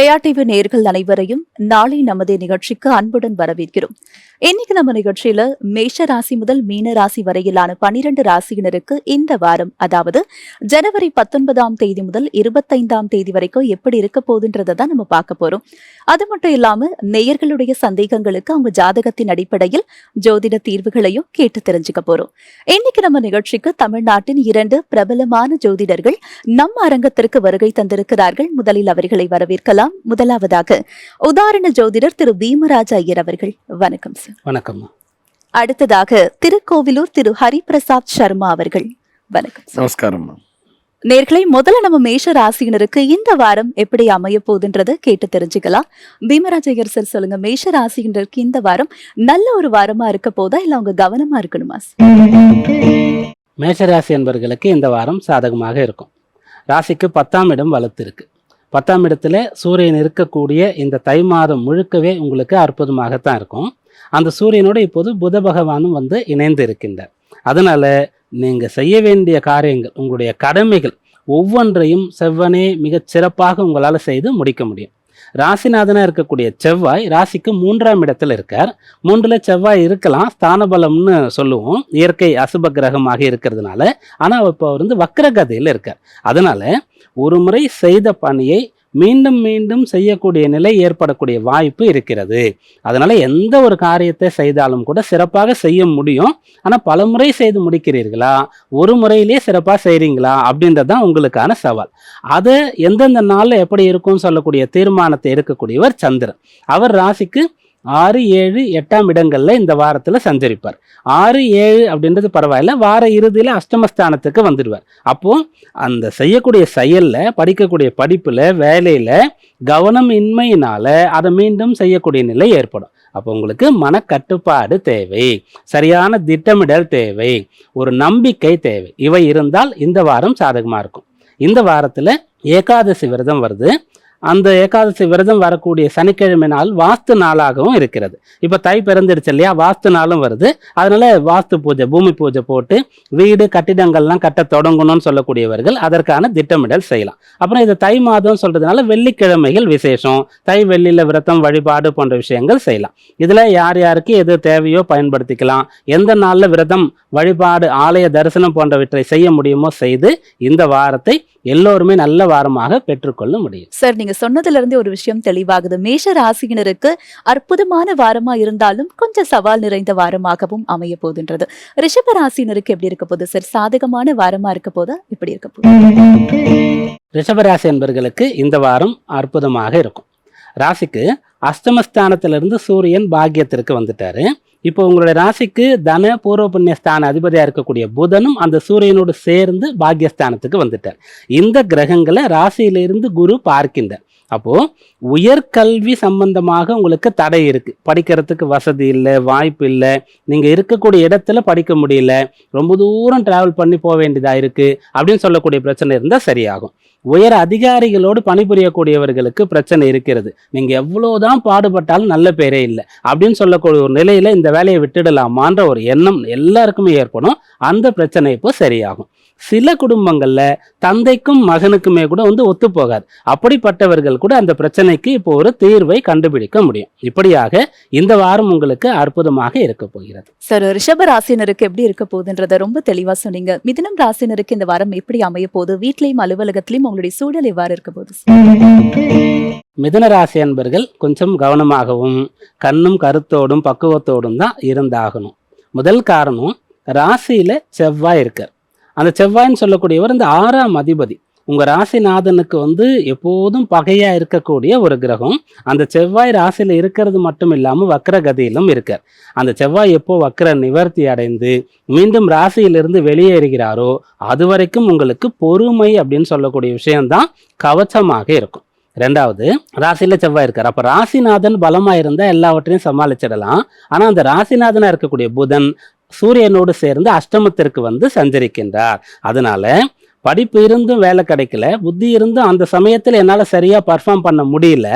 Jaya TV நேயர்கள் அனைவரையும் நாளை நமது நிகழ்ச்சிக்கு அன்புடன் வரவேற்கிறோம். இன்னைக்கு நம்ம நிகழ்ச்சியில மேஷ ராசி முதல் மீன ராசி வரையிலான 12 ராசியினருக்கு இந்த வாரம், அதாவது ஜனவரி 19ஆம் தேதி முதல் 25ஆம் தேதி வரைக்கும் எப்படி இருக்க போகுதுன்றதை தான் நம்ம பார்க்க போறோம். அது மட்டும் இல்லாம நேயர்களுடைய சந்தேகங்களுக்கு அவங்க ஜாதகத்தின் அடிப்படையில் ஜோதிட தீர்வுகளையும் கேட்டு தெரிஞ்சுக்க போறோம். இன்னைக்கு நம்ம நிகழ்ச்சிக்கு தமிழ்நாட்டின் 2 பிரபலமான ஜோதிடர்கள் நம்ம அரங்கத்திற்கு வருகை தந்திருக்கிறார்கள். முதலில் அவர்களை வரவேற்கலாம். முதலாவதாக உதாரண ஜோதிடர் திரு பீமராஜ ஐயர் அவர்கள். வணக்கம் சார். வணக்கம். அடுத்ததாக திருக்கோவிலூர் திரு ஹரிபிரசாத் சர்மா அவர்கள். வணக்கம். நமஸ்காரம். நேர்களை முதல்ல நம்ம மேஷ ராசியினருக்கு இந்த வாரம் எப்படி அமைய போகுதுன்றத கேட்டு தெரிஞ்சுக்கலாம். பீமராஜ ஐயர் சார் சொல்லுங்க, மேஷ ராசியினருக்கு இந்த வாரம் நல்ல ஒரு வாரமா இருக்க போதா இல்ல அவங்க கவனமா இருக்கணுமா? மேஷராசி என்பவர்களுக்கு இந்த வாரம் சாதகமாக இருக்கும். ராசிக்கு 10ஆம் இடம் வலுத்து இருக்கு. 10ஆம் இடத்துல சூரியன் இருக்கக்கூடிய இந்த தை மாதம் முழுக்கவே உங்களுக்கு அற்புதமாகத்தான் இருக்கும். அந்த சூரியனோடு இப்போது புத பகவானும் வந்து இணைந்து இருக்கின்றார். அதனால நீங்க செய்ய வேண்டிய காரியங்கள், உங்களுடைய கடமைகள் ஒவ்வொன்றையும் செவ்வனே மிகச் சிறப்பாக உங்களால் செய்து முடிக்க முடியும். ராசிநாதனா இருக்கக்கூடிய செவ்வாய் ராசிக்கு 3ஆம் இடத்துல இருக்கார். 3ல செவ்வாய் இருக்கலாம், ஸ்தானபலம்னு சொல்லுவோம், இயற்கை அசுப கிரகமாக இருக்கிறதுனால. ஆனா இப்போ வந்து வக்ரகதியில் இருக்கார். அதனால ஒரு முறை செய்த பணியை மீண்டும் மீண்டும் செய்யக்கூடிய நிலை ஏற்படக்கூடிய வாய்ப்பு இருக்கிறது. அதனால எந்த ஒரு காரியத்தை செய்தாலும் கூட சிறப்பாக செய்ய முடியும். ஆனா பல முறை செய்து முடிக்கிறீர்களா, ஒரு முறையிலே சிறப்பாக செய்றீங்களா அப்படின்றதுதான் உங்களுக்கான சவால். அதை எந்தெந்த நாள்ல எப்படி இருக்கும்னு சொல்லக்கூடிய தீர்மானத்தை இருக்கக்கூடியவர் சந்திரன். அவர் ராசிக்கு 6, 7, 8ஆம் இடங்கள்ல இந்த வாரத்துல சஞ்சரிப்பார். 6, 7 அப்படின்றது பரவாயில்ல, வார இறுதியில அஷ்டமஸ்தானத்துக்கு வந்துடுவார். அப்போ அந்த செய்யக்கூடிய செயல்ல, படிக்கக்கூடிய படிப்புல, வேலையில கவனம் இன்மையினால அதை மீண்டும் செய்யக்கூடிய நிலை ஏற்படும். அப்போ உங்களுக்கு மனக்கட்டுப்பாடு தேவை, சரியான திட்டமிடல் தேவை, ஒரு நம்பிக்கை தேவை. இவை இருந்தால் இந்த வாரம் சாதகமா இருக்கும். இந்த வாரத்துல ஏகாதசி விரதம் வருது. அந்த ஏகாதசி விரதம் வரக்கூடிய சனிக்கிழமை நாள் வாஸ்து நாளாகவும் இருக்கிறது. இப்போ தை பிறந்துடுச்சு இல்லையா, வாஸ்து நாளும் வருது. அதனால வாஸ்து பூஜை, பூமி பூஜை போட்டு வீடு கட்டிடங்கள்லாம் கட்ட தொடங்கணும்னு சொல்லக்கூடியவர்கள் அதற்கான திட்டமிடல் செய்யலாம். அப்புறம் இது தை மாதம் சொல்றதுனால வெள்ளிக்கிழமைகள் விசேஷம், தை வெள்ளியில விரதம் வழிபாடு போன்ற விஷயங்கள் செய்யலாம். இதுல யார் யாருக்கு எது தேவையோ பயன்படுத்திக்கலாம். எந்த நாள்ல விரதம் வழிபாடு ஆலய தரிசனம் போன்றவற்றை செய்ய முடியுமோ செய்து இந்த வாரத்தை எல்லோருமே நல்ல வாரமாக பெற்றுக்கொள்ள முடியும். சார், நீங்க சொன்னதுல இருந்து ஒரு விஷயம் தெளிவாகுது. மேஷ ராசியினருக்கு அற்புதமான வாரமா இருந்தாலும் கொஞ்சம் சவால் நிறைந்த வாரமாகவும் அமைய போகுதுன்றது. ரிஷப ராசியினருக்கு எப்படி இருக்க போகுது சார்? சாதகமான வாரமா இருக்க போதா, எப்படி இருக்க போகுது? ரிஷபராசி என்பவர்களுக்கு இந்த வாரம் அற்புதமாக இருக்கும். ராசிக்கு அஷ்டமஸ்தானத்திலிருந்து சூரியன் பாக்கியத்திற்கு வந்துட்டாரு. இப்போ உங்களுடைய ராசிக்கு தன பூர்வ புண்ணிய ஸ்தான அதிபதியா இருக்கக்கூடிய புதனும் அந்த சூரியனோடு சேர்ந்து பாக்கியஸ்தானத்துக்கு வந்துட்டார். இந்த கிரகங்களை ராசியிலிருந்து குரு பார்க்கின்றார். அப்போ உயர்கல்வி சம்பந்தமாக உங்களுக்கு தடை இருக்கு, படிக்கிறதுக்கு வசதி இல்லை, வாய்ப்பு இல்லை, நீங்க இருக்கக்கூடிய இடத்துல படிக்க முடியல, ரொம்ப தூரம் டிராவல் பண்ணி போக வேண்டியதா இருக்கு அப்படின்னு சொல்லக்கூடிய பிரச்சனை இருந்தால் சரியாகும். உயர் அதிகாரிகளோடு பணிபுரியக்கூடியவர்களுக்கு பிரச்சனை இருக்கிறது, நீங்க எவ்வளவுதான் பாடுபட்டாலும் நல்ல பேரே இல்லை அப்படின்னு சொல்லக்கூடிய ஒரு நிலையில இந்த வேலையை விட்டுடலாமான்ற ஒரு எண்ணம் எல்லாருக்குமே ஏற்படும். அந்த பிரச்சனை இப்போ சரியாகும். சில குடும்பங்கள்ல தந்தைக்கும் மகனுக்குமே கூட வந்து ஒத்து போகாது. அப்படிப்பட்டவர்கள் கூட அந்த பிரச்சனைக்கு இப்போ ஒரு தீர்வை கண்டுபிடிக்க முடியும். இப்படியாக இந்த வாரம் உங்களுக்கு அற்புதமாக இருக்க போகிறது. சார், ரிஷப ராசினருக்கு எப்படி இருக்க போகுதுன்றத ரொம்ப தெளிவா சொன்னீங்க. மிதுனம் ராசினருக்கு இந்த வாரம் எப்படி அமைய போகுது? வீட்லயும் அலுவலகத்திலையும் உங்களுடைய சூழல் எவ்வாறு இருக்க போகுது? மிதுன ராசி என்பர்கள் கொஞ்சம் கவனமாகவும் கண்ணும் கருத்தோடும் பக்குவத்தோடும் தான் இருந்தாகணும். முதல் காரணம், ராசியில செவ்வாய் இருக்கார். அந்த செவ்வாய்ன்னு சொல்லக்கூடியவர் இந்த 6ஆம் அதிபதி. உங்க ராசிநாதனுக்கு வந்து எப்போதும் பகையா இருக்கக்கூடிய ஒரு கிரகம். அந்த செவ்வாய் ராசியில இருக்கிறது மட்டும் இல்லாம வக்ரகதியிலும் இருக்கார். அந்த செவ்வாய் எப்போ வக்ர நிவர்த்தி அடைந்து மீண்டும் ராசியிலிருந்து வெளியேறுகிறாரோ அது வரைக்கும் உங்களுக்கு பொறுமை அப்படின்னு சொல்லக்கூடிய விஷயம்தான் கவச்சமாக இருக்கும். 2வது, ராசியில செவ்வாய் இருக்கார். அப்ப ராசிநாதன் பலமா இருந்தா எல்லாவற்றையும் சமாளிச்சிடலாம். ஆனா அந்த ராசிநாதனா இருக்கக்கூடிய புதன் சூரியனோடு சேர்ந்து அஷ்டமத்திற்கு வந்து சஞ்சரிக்கின்றார். அதனால படிப்பு இருந்தும் வேலை கிடைக்கல, புத்தி இருந்தும் அந்த சமயத்தில் என்னால் சரியாக பர்ஃபார்ம் பண்ண முடியல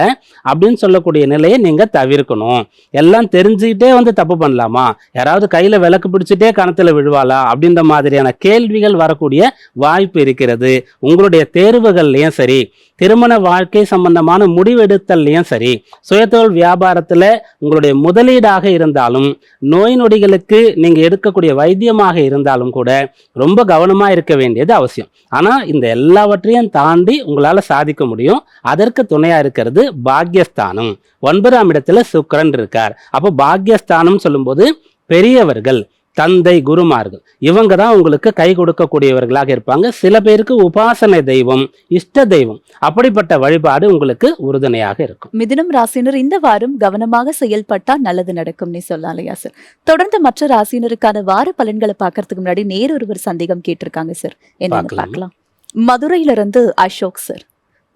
அப்படின்னு சொல்லக்கூடிய நிலையை நீங்கள் தவிர்க்கணும். எல்லாம் தெரிஞ்சுக்கிட்டே வந்து தப்பு பண்ணலாமா, யாராவது கையில் விளக்கு பிடிச்சிட்டே கணத்தில் விழுவாளா அப்படின்ற மாதிரியான கேள்விகள் வரக்கூடிய வாய்ப்பு இருக்கிறது. உங்களுடைய தேர்வுகள்லையும் சரி, திருமண வாழ்க்கை சம்பந்தமான முடிவெடுத்தல்லையும் சரி, சுயதொழில் வியாபாரத்தில் உங்களுடைய முதலீடாக இருந்தாலும், நோய் நொடிகளுக்கு நீங்கள் எடுக்கக்கூடிய வைத்தியமாக இருந்தாலும் கூட ரொம்ப கவனமாக இருக்க வேண்டியது அவசியம். ஆனால் இந்த எல்லாவற்றையும் தாண்டி உங்களால் சாதிக்க முடியும். அதற்கு துணையாக இருக்கிறது பாக்யஸ்தானம். 9ஆம் இடத்துல சுக்கிரன் இருக்கார். அப்போ பாக்யஸ்தானம் சொல்லும்போது பெரியவர்கள், தந்தை, குருமார்கள், இவங்க தான் உங்களுக்கு கை கொடுக்கக்கூடியவர்களாக இருப்பாங்க. சில பேருக்கு உபாசனை தெய்வம், இஷ்ட தெய்வம், அப்படிப்பட்ட வழிபாடு உங்களுக்கு உறுதுணையாக இருக்கும். மிதுனம் ராசினர் இந்த வாரம் கவனமாக செயல்பட்டா நல்லது நடக்கும்னு சொல்லலாம் இல்லையா சார்? தொடர்ந்து மற்ற ராசினருக்கான வார பலன்களை பார்க்கறதுக்கு முன்னாடி நேரொருவர் சந்தேகம் கேட்டிருக்காங்க சார். என்னன்னு பார்க்கலாம். மதுரையிலிருந்து அசோக் சார்.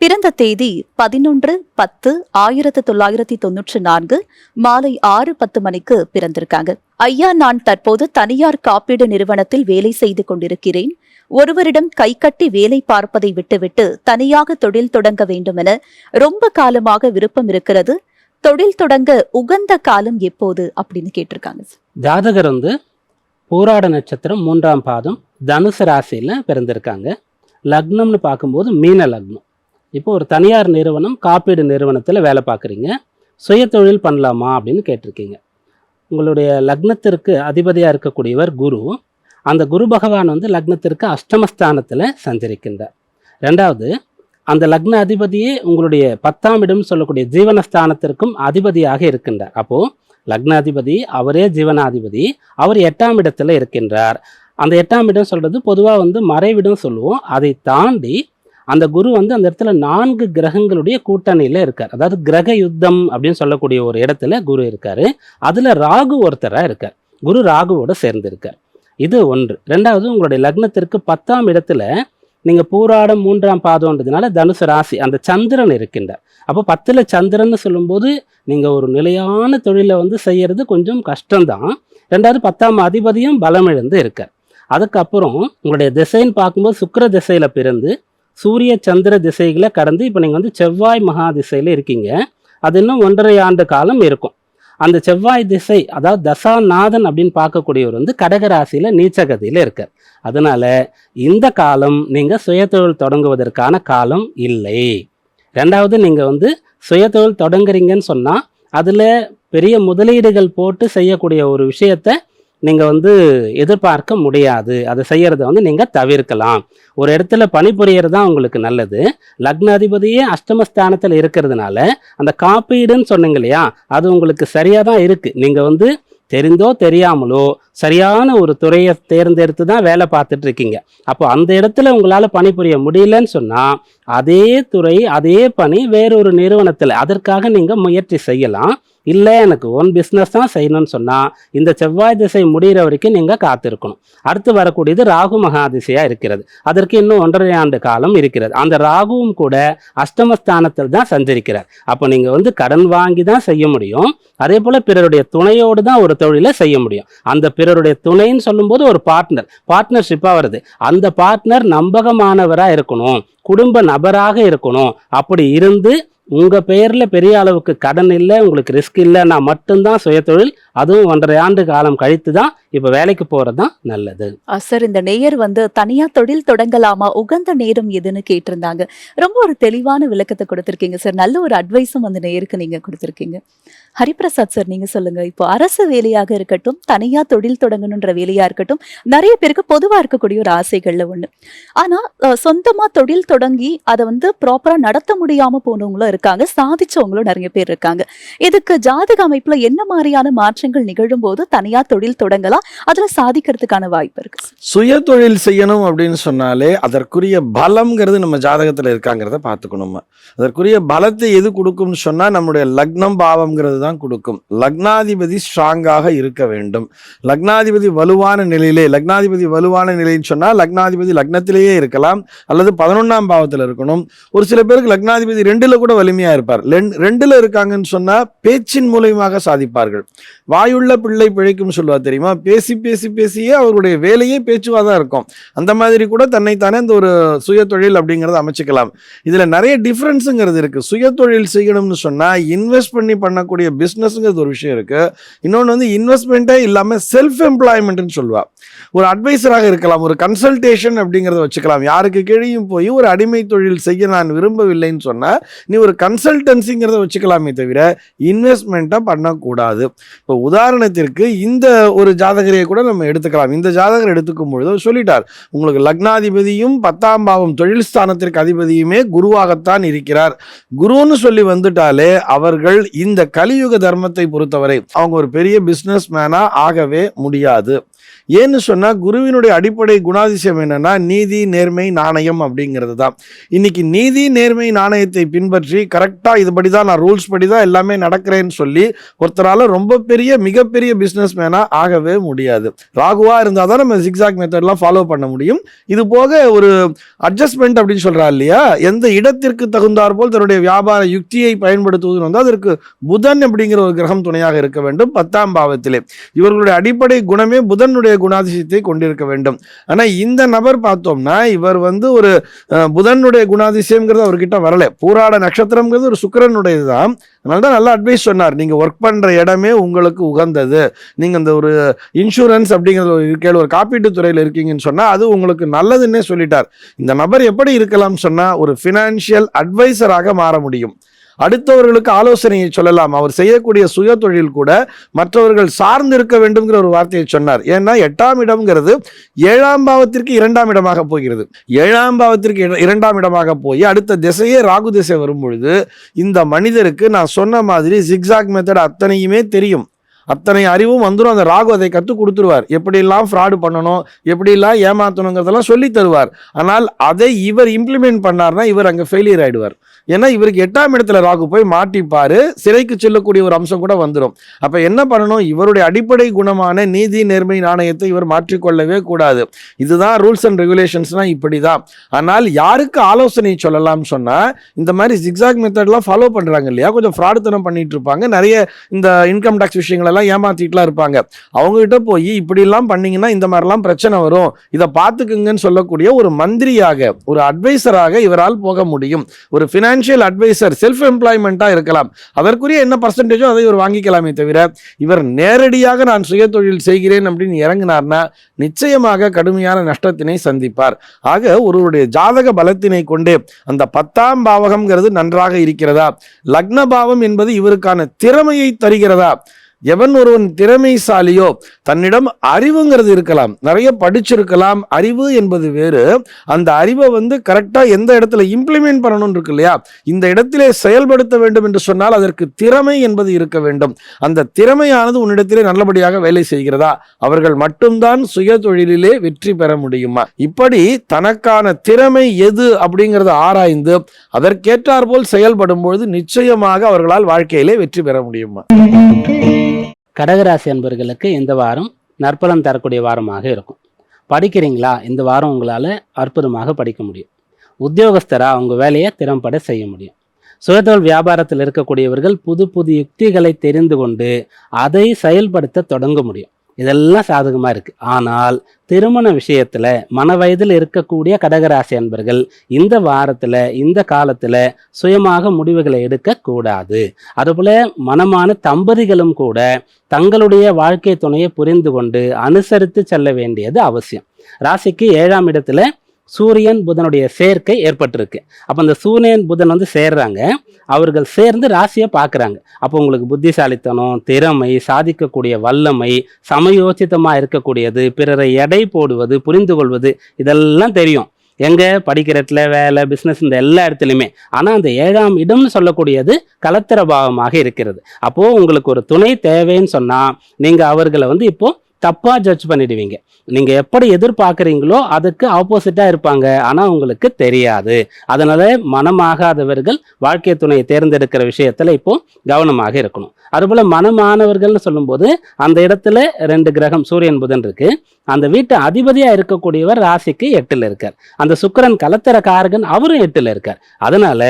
பிறந்த தேதி 11/10/1994 மாலை 6:10 மணிக்கு பிறந்திருக்காங்க. ஐயா, நான் தற்போது தனியார் காப்பீடு நிறுவனத்தில் வேலை செய்து கொண்டிருக்கிறேன். ஒருவரிடம் கைகட்டி வேலை பார்ப்பதை விட்டுவிட்டு தனியாக தொழில் தொடங்க வேண்டும் என ரொம்ப காலமாக விருப்பம் இருக்கிறது. தொழில் தொடங்க உகந்த காலம் எப்போது அப்படின்னு கேட்டிருக்காங்க. ஜாதகர் பூராட நட்சத்திரம் 3ஆம் பாதம் தனுசு ராசியில பிறந்திருக்காங்க. லக்னம்னு பார்க்கும்போது மீன லக்னம். இப்போ ஒரு தனியார் நிறுவனம், காப்பீடு நிறுவனத்தில் வேலை பார்க்குறீங்க. சுய தொழில் பண்ணலாமா அப்படின்னு கேட்டிருக்கீங்க. உங்களுடைய லக்னத்திற்கு அதிபதியாக இருக்கக்கூடியவர் குரு. அந்த குரு பகவான் லக்னத்திற்கு அஷ்டமஸ்தானத்தில் சஞ்சரிக்கின்றார். ரெண்டாவது, அந்த லக்ன அதிபதியே உங்களுடைய 10ஆம் இடம் சொல்லக்கூடிய ஜீவனஸ்தானத்திற்கும் அதிபதியாக இருக்கின்றார். அப்போது லக்ன அதிபதி அவரே ஜீவனாதிபதி, அவர் 8ஆம் இடத்துல இருக்கின்றார். அந்த 8ஆம் இடம் சொல்கிறது பொதுவாக மறைவிடம் சொல்லுவோம். அதை தாண்டி அந்த குரு அந்த இடத்துல 4 கிரகங்களுடைய கூட்டணியில் இருக்கார். அதாவது கிரக யுத்தம் அப்படின்னு சொல்லக்கூடிய ஒரு இடத்துல குரு இருக்காரு. அதில் ராகு ஒருத்தராக இருக்கார். குரு ராகுவோட சேர்ந்து இருக்கார். இது ஒன்று. ரெண்டாவது, உங்களுடைய லக்னத்திற்கு 10ஆம் இடத்துல நீங்கள் பூராடம் 3ஆம் பாதம்ன்றதுனால தனுசு ராசி, அந்த சந்திரன் இருக்கின்றார். அப்போ 10ல் சந்திரன் சொல்லும்போது நீங்கள் ஒரு நிலையான தொழிலை செய்யறது கொஞ்சம் கஷ்டம்தான். ரெண்டாவது, 10ஆம் அதிபதியும் பலம் இழந்து இருக்கார். அதுக்கப்புறம் உங்களுடைய திசைன்னு பார்க்கும்போது சுக்கிர திசையில பிறந்து சூரிய சந்திர திசைகளை கடந்து இப்போ நீங்கள் செவ்வாய் மகா திசையில் இருக்கீங்க. அது இன்னும் 1.5 ஆண்டு காலம் இருக்கும். அந்த செவ்வாய் திசை, அதாவது தசாநாதன் அப்படின்னு பார்க்கக்கூடியவர் கடகராசியில் நீச்சகதியில் இருக்கார். அதனால இந்த காலம் நீங்கள் சுயதொழில் தொடங்குவதற்கான காலம் இல்லை. ரெண்டாவது, நீங்கள் சுயதொழில் தொடங்குறீங்கன்னு சொன்னால் அதில் பெரிய முதலீடுகள் போட்டு செய்யக்கூடிய ஒரு விஷயத்தை நீங்கள் எதிர்பார்க்க முடியாது. அதை செய்யறதை நீங்கள் தவிர்க்கலாம். ஒரு இடத்துல பணிபுரியறது தான் உங்களுக்கு நல்லது. லக்ன அதிபதியே அஷ்டமஸ்தானத்தில் இருக்கிறதுனால அந்த காப்பீடுன்னு சொன்னீங்க இல்லையா, அது உங்களுக்கு சரியாக தான் இருக்குது. நீங்கள் தெரிந்தோ தெரியாமலோ சரியான ஒரு துறையை தேர்ந்தெடுத்து தான் வேலை பார்த்துட்டு இருக்கீங்க. அப்போ அந்த இடத்துல உங்களால் பணிபுரிய முடியலன்னு சொன்னால் அதே துறை, அதே பணி வேறொரு நிறுவனத்தில் அதற்காக நீங்கள் முயற்சி செய்யலாம். இல்லை எனக்கு ஓன் பிஸ்னஸ் தான் செய்யணும்னு சொன்னால் இந்த செவ்வாய் திசை முடிகிற வரைக்கும் நீங்கள் காத்திருக்கணும். அடுத்து வரக்கூடியது ராகு மகாதிசையாக இருக்கிறது. அதற்கு இன்னும் 1.5 ஆண்டு காலம் இருக்கிறது. அந்த ராகுவும் கூட அஷ்டமஸ்தானத்தில் தான் சஞ்சரிக்கிறார். அப்போ நீங்கள் கடன் வாங்கி தான் செய்ய முடியும். அதே போல் பிறருடைய துணையோடு தான் ஒரு தொழிலை செய்ய முடியும். அந்த பிறருடைய துணைன்னு சொல்லும்போது ஒரு பார்ட்னர்ஷிப்பாக வருது. அந்த பார்ட்னர் நம்பகமானவராக இருக்கணும், குடும்ப நபராக இருக்கணும். அப்படி இருந்து உங்கள் பெயரில் பெரிய அளவுக்கு கடன் இல்லை, உங்களுக்கு ரிஸ்க் இல்லைன்னா மட்டும்தான் சுயதொழில். அதுவும் 1.5 ஆண்டு காலம் கழித்து தான் இப்போ வேலைக்கு போகிறது தான் நல்லது. சார், இந்த நேயர் தனியா தொழில் தொடங்கலாமா, உகந்த நேரம் எதுன்னு கேட்டிருந்தாங்க. ரொம்ப ஒரு தெளிவான விளக்கத்தை கொடுத்துருக்கீங்க சார். நல்ல ஒரு அட்வைஸும் அந்த நேயருக்கு நீங்க கொடுத்துருக்கீங்க. ஹரிபிரசாத் சார், நீங்க சொல்லுங்க. இப்போ அரசு வேலையாக இருக்கட்டும், தனியா தொழில் தொடங்கணுன்ற வேலையா இருக்கட்டும், நிறைய பேருக்கு பொதுவா இருக்கக்கூடிய ஒரு ஆசைகள்ல ஒண்ணு. ஆனா சொந்தமா தொழில் தொடங்கி அதை ப்ராப்பரா நடத்த முடியாம போனவங்களும் இருக்காங்க, சாதிச்சவங்களும் நிறைய பேர் இருக்காங்க. இதுக்கு ஜாதக அமைப்புல என்ன மாதிரியான மாற்றங்கள் நிகழும் போது தனியா தொழில் தொடங்கலாம், அதுல சாதிக்கிறதுக்கான வாய்ப்பு இருக்கு? சுய தொழில் செய்யணும் அப்படின்னு சொன்னாலே அதற்குரிய பலம்ங்கிறது நம்ம ஜாதகத்துல இருக்காங்கிறத பார்த்துக்கணும். அதற்குரிய பலத்தை எது கொடுக்கும்னு சொன்னா நம்முடைய லக்னம் பாவம்ங்கிறது தான் கொடுக்கும். லக்னாதிபதி ஸ்ட்ராங்காக இருக்க வேண்டும். லக்னாதிபதி வலுவான நிலைன்னு சொன்னா லக்னாதிபதி லக்னத்திலேயே இருக்கலாம் அல்லது 11ஆம் பாவத்தில் இருக்கணும். ஒரு சில பேருக்கு லக்னாதிபதி 2ல கூட வலிமையா இருப்பார். 2ல இருக்காங்கன்னு சொன்னா பேச்சின் மூலமாக சாதிப்பார்கள். வாயுள்ள பிள்ளை பிழைக்கும் சொல்லுவா தெரியுமா? பேசி பேசி பேசியே அவருடைய வேலையே பேச்சுவாதான் இருக்கும். அந்த மாதிரி கூட தன்னைத்தானே இந்த ஒரு சுய தொழில் அப்படிங்கறத அமைச்சுக்கலாம். இதுல நிறைய டிஃபரன்ஸுங்கிறது இருக்கு. சுய தொழில் செய்யணும்னு சொன்னா இன்வெஸ்ட் பண்ணி பண்ணக்கூடிய பிசினஸ்ங்கிறது ஒரு விஷயம் இருக்கு. இன்னொன்று வந்து இன்வெஸ்ட்மெண்ட்டே இல்லாம செல்ஃப் எம்ப்ளாய்மெண்ட்னு சொல்லுவா. ஒரு அட்வைசராக இருக்கலாம், ஒரு கன்சல்டேஷன் அப்படிங்கிறத வச்சுக்கலாம். யாருக்கு கீழேயும் போய் ஒரு அடிமை தொழில் செய்ய நான் விரும்பவில்லைன்னு சொன்னா நீ ஒரு கன்சல்டன்சிங்கிறத வச்சுக்கலாமே தவிர இன்வெஸ்ட்மெண்ட்டை பண்ணக்கூடாது. இப்போ உதாரணத்திற்கு இந்த ஒரு ஜாதகரையை கூட நம்ம எடுத்துக்கலாம். இந்த ஜாதகர் எடுத்துக்கும் பொழுது அவர் சொல்லிட்டார், உங்களுக்கு லக்னாதிபதியும் 10ஆம் பாவம் தொழில் ஸ்தானத்திற்கு அதிபதியுமே குருவாகத்தான் இருக்கிறார். குருன்னு சொல்லி வந்துட்டாலே அவர்கள் இந்த கலியுக தர்மத்தை பொறுத்தவரை அவங்க ஒரு பெரிய பிசினஸ் மேனா ஆகவே முடியாது. ஏன்னு சொன்னா குருவினுடைய அடிப்படை குணாதிசயம் என்னன்னா நீதி, நேர்மை, நாணயம் அப்படிங்கிறது தான். இன்னைக்கு நீதி, நேர்மை, நாணயத்தை பின்பற்றி கரெக்டா இதுபடிதான் நான் ரூல்ஸ் படிதான் எல்லாமே நடக்கிறேன்னு சொல்லி ஒருத்தரால ரொம்ப பெரிய மிகப்பெரிய பிசினஸ் மேனா ஆகவே முடியாது. ராகுவா இருந்தால் தான் நம்ம ஜிக்ஸாக் மெத்தட்லாம் ஃபாலோ பண்ண முடியும். இது போக ஒரு அட்ஜஸ்ட்மெண்ட் அப்படின்னு சொல்றா இல்லையா, எந்த இடத்திற்கு தகுந்தாற் போல் தன்னுடைய வியாபார யுக்தியை பயன்படுத்துவதுன்னு வந்து அதற்கு புதன் அப்படிங்கிற ஒரு கிரகம் துணையாக இருக்க வேண்டும் 10ஆம் பாவத்திலே. இவர்களுடைய அடிப்படை குணமே புதனுடைய குணாதிசயத்தை கொண்டிருக்க வேண்டும். ஆனா இந்த நபர் பார்த்தோம்னா இவர் வந்து ஒரு புதனுடைய குணாதிசயம்ங்கிறது அவர்கிட்ட வரல. பூராட நட்சத்திரம்ங்கிறது ஒரு சுக்கிரனுடையது தான். அதனால்தான் நல்ல அட்வைஸ் சொன்னார், நீங்க ஒர்க் பண்ற இடமே உங்களுக்கு உகந்தது. நீங்க இந்த ஒரு இன்சூரன்ஸ் அப்படிங்கிற ஒரு காப்பீட்டு துறையில் இருக்கீங்கன்னு சொன்னா அது உங்களுக்கு நல்லதுன்னே சொல்லிட்டார். இந்த நபர் எப்படி இருக்கலாம் சொன்னா ஒரு பினான்சியல் அட்வைசராக மாற முடியும். அடுத்தவர்களுக்கு ஆலோசனையை சொல்லலாம். அவர் செய்யக்கூடிய சுய தொழில் கூட மற்றவர்கள் சார்ந்து இருக்க வேண்டும்ங்கிற ஒரு வார்த்தையை சொன்னார். ஏன்னா 8ஆம் இடம்ங்கிறது 7ஆம் பாவத்திற்கு 2ஆம் இடமாக போகிறது. 7ஆம் பாவத்திற்கு 2ஆம் இடமாக போய் அடுத்த திசையே ராகு திசை வரும் பொழுது இந்த மனிதருக்கு நான் சொன்ன மாதிரி ஜிக்ஸாக் மெத்தட் அத்தனையுமே தெரியும். அத்தனை அறிவும் வந்துடும். அந்த ராகு அதை கற்றுக் கொடுத்துருவார். எப்படியெல்லாம் ஃப்ராடு பண்ணணும், எப்படியெல்லாம் ஏமாற்றணுங்கிறதெல்லாம் சொல்லி தருவார். ஆனால் அதை இவர் இம்ப்ளிமெண்ட் பண்ணார்னா இவர் அங்கே ஃபெயிலியர் ஆயிடுவார். ஏன்னா இவருக்கு 8ஆம் இடத்துல ராகு போய் மாட்டிப்பாரு, சிறைக்கு செல்லக்கூடிய ஒரு அம்சம் கூட வந்துடும். அப்ப என்ன பண்ணணும், இவருடைய அடிப்படை குணமான நீதி, நேர்மை, நாணயத்தை இவர் மாற்றிக்கொள்ளவே கூடாது. இதுதான் ரூல்ஸ் அண்ட் ரெகுலேஷன்ஸ்னா இப்படிதான். ஆனால் யாருக்கு ஆலோசனை சொல்லலாம் சொன்னா இந்த மாதிரி ஜிக்ஸாக் மெத்தட்லாம் ஃபாலோ பண்றாங்க இல்லையா, கொஞ்சம் ஃப்ராடுத்தனம் பண்ணிட்டு இருப்பாங்க, நிறைய இந்த இன்கம் டாக்ஸ் விஷயங்கள் எல்லாம் ஏமாத்திட்டுலாம் இருப்பாங்க. அவங்க கிட்ட போய் இப்படி எல்லாம் பண்ணீங்கன்னா இந்த மாதிரிலாம் பிரச்சனை வரும், இதை பார்த்துக்குங்கன்னு சொல்லக்கூடிய ஒரு மந்திரியாக, ஒரு அட்வைசராக இவரால் போக முடியும். ஒரு ஃபினான்ஷியல் அட்வைசர், செல்ஃப் எம்ப்ளாய்மெண்டா இருக்கலாம். அதற்குரிய என்ன பர்சன்டேஜோ அதை இவர் வாங்கிக்கலாமே தவிர இவர் நேரடியாக நான் சுய தொழில் செய்கிறேன் அப்படின்னு இறங்கினார்னா நிச்சயமாக கடுமையான நஷ்டத்தினை சந்திப்பார். ஆக ஒருவருடைய ஜாதக பலத்தினை கொண்டு அந்த 10ஆம் பாவகம்ங்கிறது நன்றாக இருக்கிறதா, லக்ன பாவம் என்பது இவருக்கான திறமையை தருகிறதா, எவன் ஒருவன் திறமைசாலியோ தன்னிடம் அறிவுங்கிறது இருக்கலாம், நிறைய படிச்சிருக்கலாம், அறிவு என்பது வேறு. அந்த அறிவை வந்து கரெக்டா எந்த இடத்துல இம்ப்ளிமெண்ட் பண்ணணும் இருக்கு இல்லையா, இந்த இடத்திலே செயல்படுத்த வேண்டும் என்று சொன்னால் அதற்கு திறமை என்பது இருக்க வேண்டும். அந்த திறமையானது உன்னிடத்திலே நல்லபடியாக வேலை செய்கிறதா, அவர்கள் மட்டும்தான் சுய தொழிலிலே வெற்றி பெற முடியுமா. இப்படி தனக்கான திறமை எது அப்படிங்கிறத ஆராய்ந்து அதற்கேற்றார் போல் செயல்படும் பொழுது நிச்சயமாக அவர்களால் வாழ்க்கையிலே வெற்றி பெற முடியுமா. கடகராசி அன்பர்களுக்கு இந்த வாரம் நற்பலன் தரக்கூடிய வாரமாக இருக்கும். படிக்கிறீங்களா, இந்த வாரம் உங்களால் அற்புதமாக படிக்க முடியும். உத்தியோகஸ்தராக அவங்க வேலையை திறம்பட செய்ய முடியும். சுயதொழில் வியாபாரத்தில் இருக்கக்கூடியவர்கள் புது புது யுக்திகளை தெரிந்து கொண்டு அதை செயல்படுத்த தொடங்க முடியும். இதெல்லாம் சாதகமாக இருக்குது. ஆனால் திருமண விஷயத்தில் மன வயதில் இருக்கக்கூடிய கடகராசி அன்பர்கள் இந்த வாரத்தில் இந்த காலத்தில் சுயமாக முடிவுகளை எடுக்கக்கூடாது. அதுபோல் மனமான தம்பதிகளும் கூட தங்களுடைய வாழ்க்கை துணையை புரிந்து கொண்டு அனுசரித்து செல்ல வேண்டியது அவசியம். ராசிக்கு 7ஆம் இடத்துல சூரியன் புதனுடைய சேர்க்கை ஏற்பட்டிருக்கு. அப்போ அந்த சூரியன் புதன் வந்து சேர்றாங்க, அவர்கள் சேர்ந்து ராசியை பார்க்குறாங்க. அப்போ உங்களுக்கு புத்திசாலித்தனம், திறமை, சாதிக்கக்கூடிய வல்லமை, சமயோசிதமாக இருக்கக்கூடியது, பிறரை எடை போடுவது, புரிந்து கொள்வது, இதெல்லாம் தெரியும். எங்கே படிக்கிற இடத்துல, வேலை, பிஸ்னஸ், இந்த எல்லா இடத்துலையுமே. ஆனால் அந்த 7ஆம் இடம்னு சொல்லக்கூடியது கலத்திர பாவமாக இருக்கிறது. அப்போது உங்களுக்கு ஒரு துணை தேவைன்னு சொன்னால் நீங்கள் அவர்களை வந்து இப்போது தப்பாக ஜட்ஜ் பண்ணிடுவீங்க. நீங்கள் எப்படி எதிர்பார்க்குறீங்களோ அதுக்கு ஆப்போசிட்டாக இருப்பாங்க, ஆனால் உங்களுக்கு தெரியாது. அதனால மனமாகாதவர்கள் வாழ்க்கை துணையை தேர்ந்தெடுக்கிற விஷயத்தில் இப்போ கவனமாக இருக்கணும். அதுபோல் மனமானவர்கள்னு சொல்லும்போது அந்த இடத்துல 2 கிரகம் சூரியன் புதன் இருக்கு. அந்த வீட்டு அதிபதியாக இருக்கக்கூடியவர் ராசிக்கு 8ல் இருக்கார். அந்த சுக்கிரன் கலத்திர காரகன் அவரும் 8ல் இருக்கார். அதனால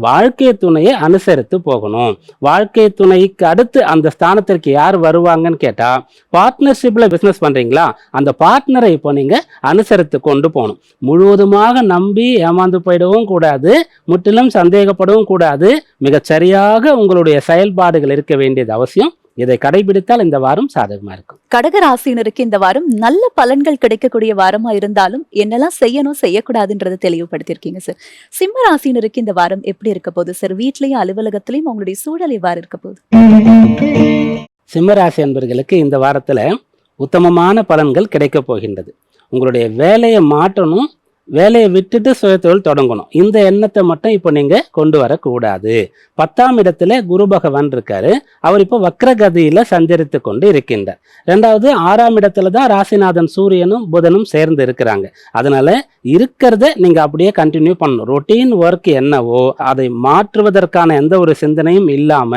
வாழ்க்கை துணையை அனுசரித்து போகணும். வாழ்க்கை துணைக்கு அடுத்து அந்த ஸ்தானத்திற்கு யார் வருவாங்கன்னு கேட்டால் பார்ட்னர்ஷிப்ல பார்ட்னர்ஷிப்ல பிசினஸ் பண்றீங்களா, அந்த பார்ட்னரை இப்போ நீங்க அனுசரித்து கொண்டு போகணும். முழுவதுமாக நம்பி ஏமாந்து போயிடவும் கூடாது, முற்றிலும் சந்தேகப்படவும் கூடாது. மிகச் சரியாக உங்களுடைய செயல்பாடுகள் இருக்க வேண்டியது அவசியம். இதை கடைபிடித்தால் இந்த வாரம் சாதகமா இருக்கும். கடக ராசியினருக்கு இந்த வாரம் நல்ல பலன்கள் கிடைக்கக்கூடிய வாரமா இருந்தாலும் என்னெல்லாம் செய்யணும் செய்யக்கூடாதுன்றதை தெளிவுபடுத்திருக்கீங்க சார். சிம்ம ராசியினருக்கு இந்த வாரம் எப்படி இருக்க போகுது சார்? வீட்லயும் அலுவலகத்திலயும் உங்களுடைய சூழல் எவ்வாறு இருக்க போகுது? சிம்மராசி அன்பர்களுக்கு இந்த வாரத்துல உத்தமமான பலன்கள் கிடைக்க போகின்றது. உங்களுடைய வேலையை மாற்றணும், வேலையை விட்டுட்டு சுயதொழில் தொடங்கணும், இந்த எண்ணத்தை மட்டும் இப்போ நீங்க கொண்டு வரக்கூடாது. 10ஆம் இடத்துல குரு பகவான் இருக்காரு. அவர் இப்போ வக்ரகதியில சஞ்சரித்து கொண்டு இருக்கின்றார். 2வது 6ஆம் இடத்துல தான் ராசிநாதன் சூரியனும் புதனும் சேர்ந்து இருக்கிறாங்க. அதனால இருக்கிறத நீங்க அப்படியே கண்டினியூ பண்ணணும். ரொட்டீன் ஒர்க் என்னவோ அதை மாற்றுவதற்கான எந்த ஒரு சிந்தனையும் இல்லாம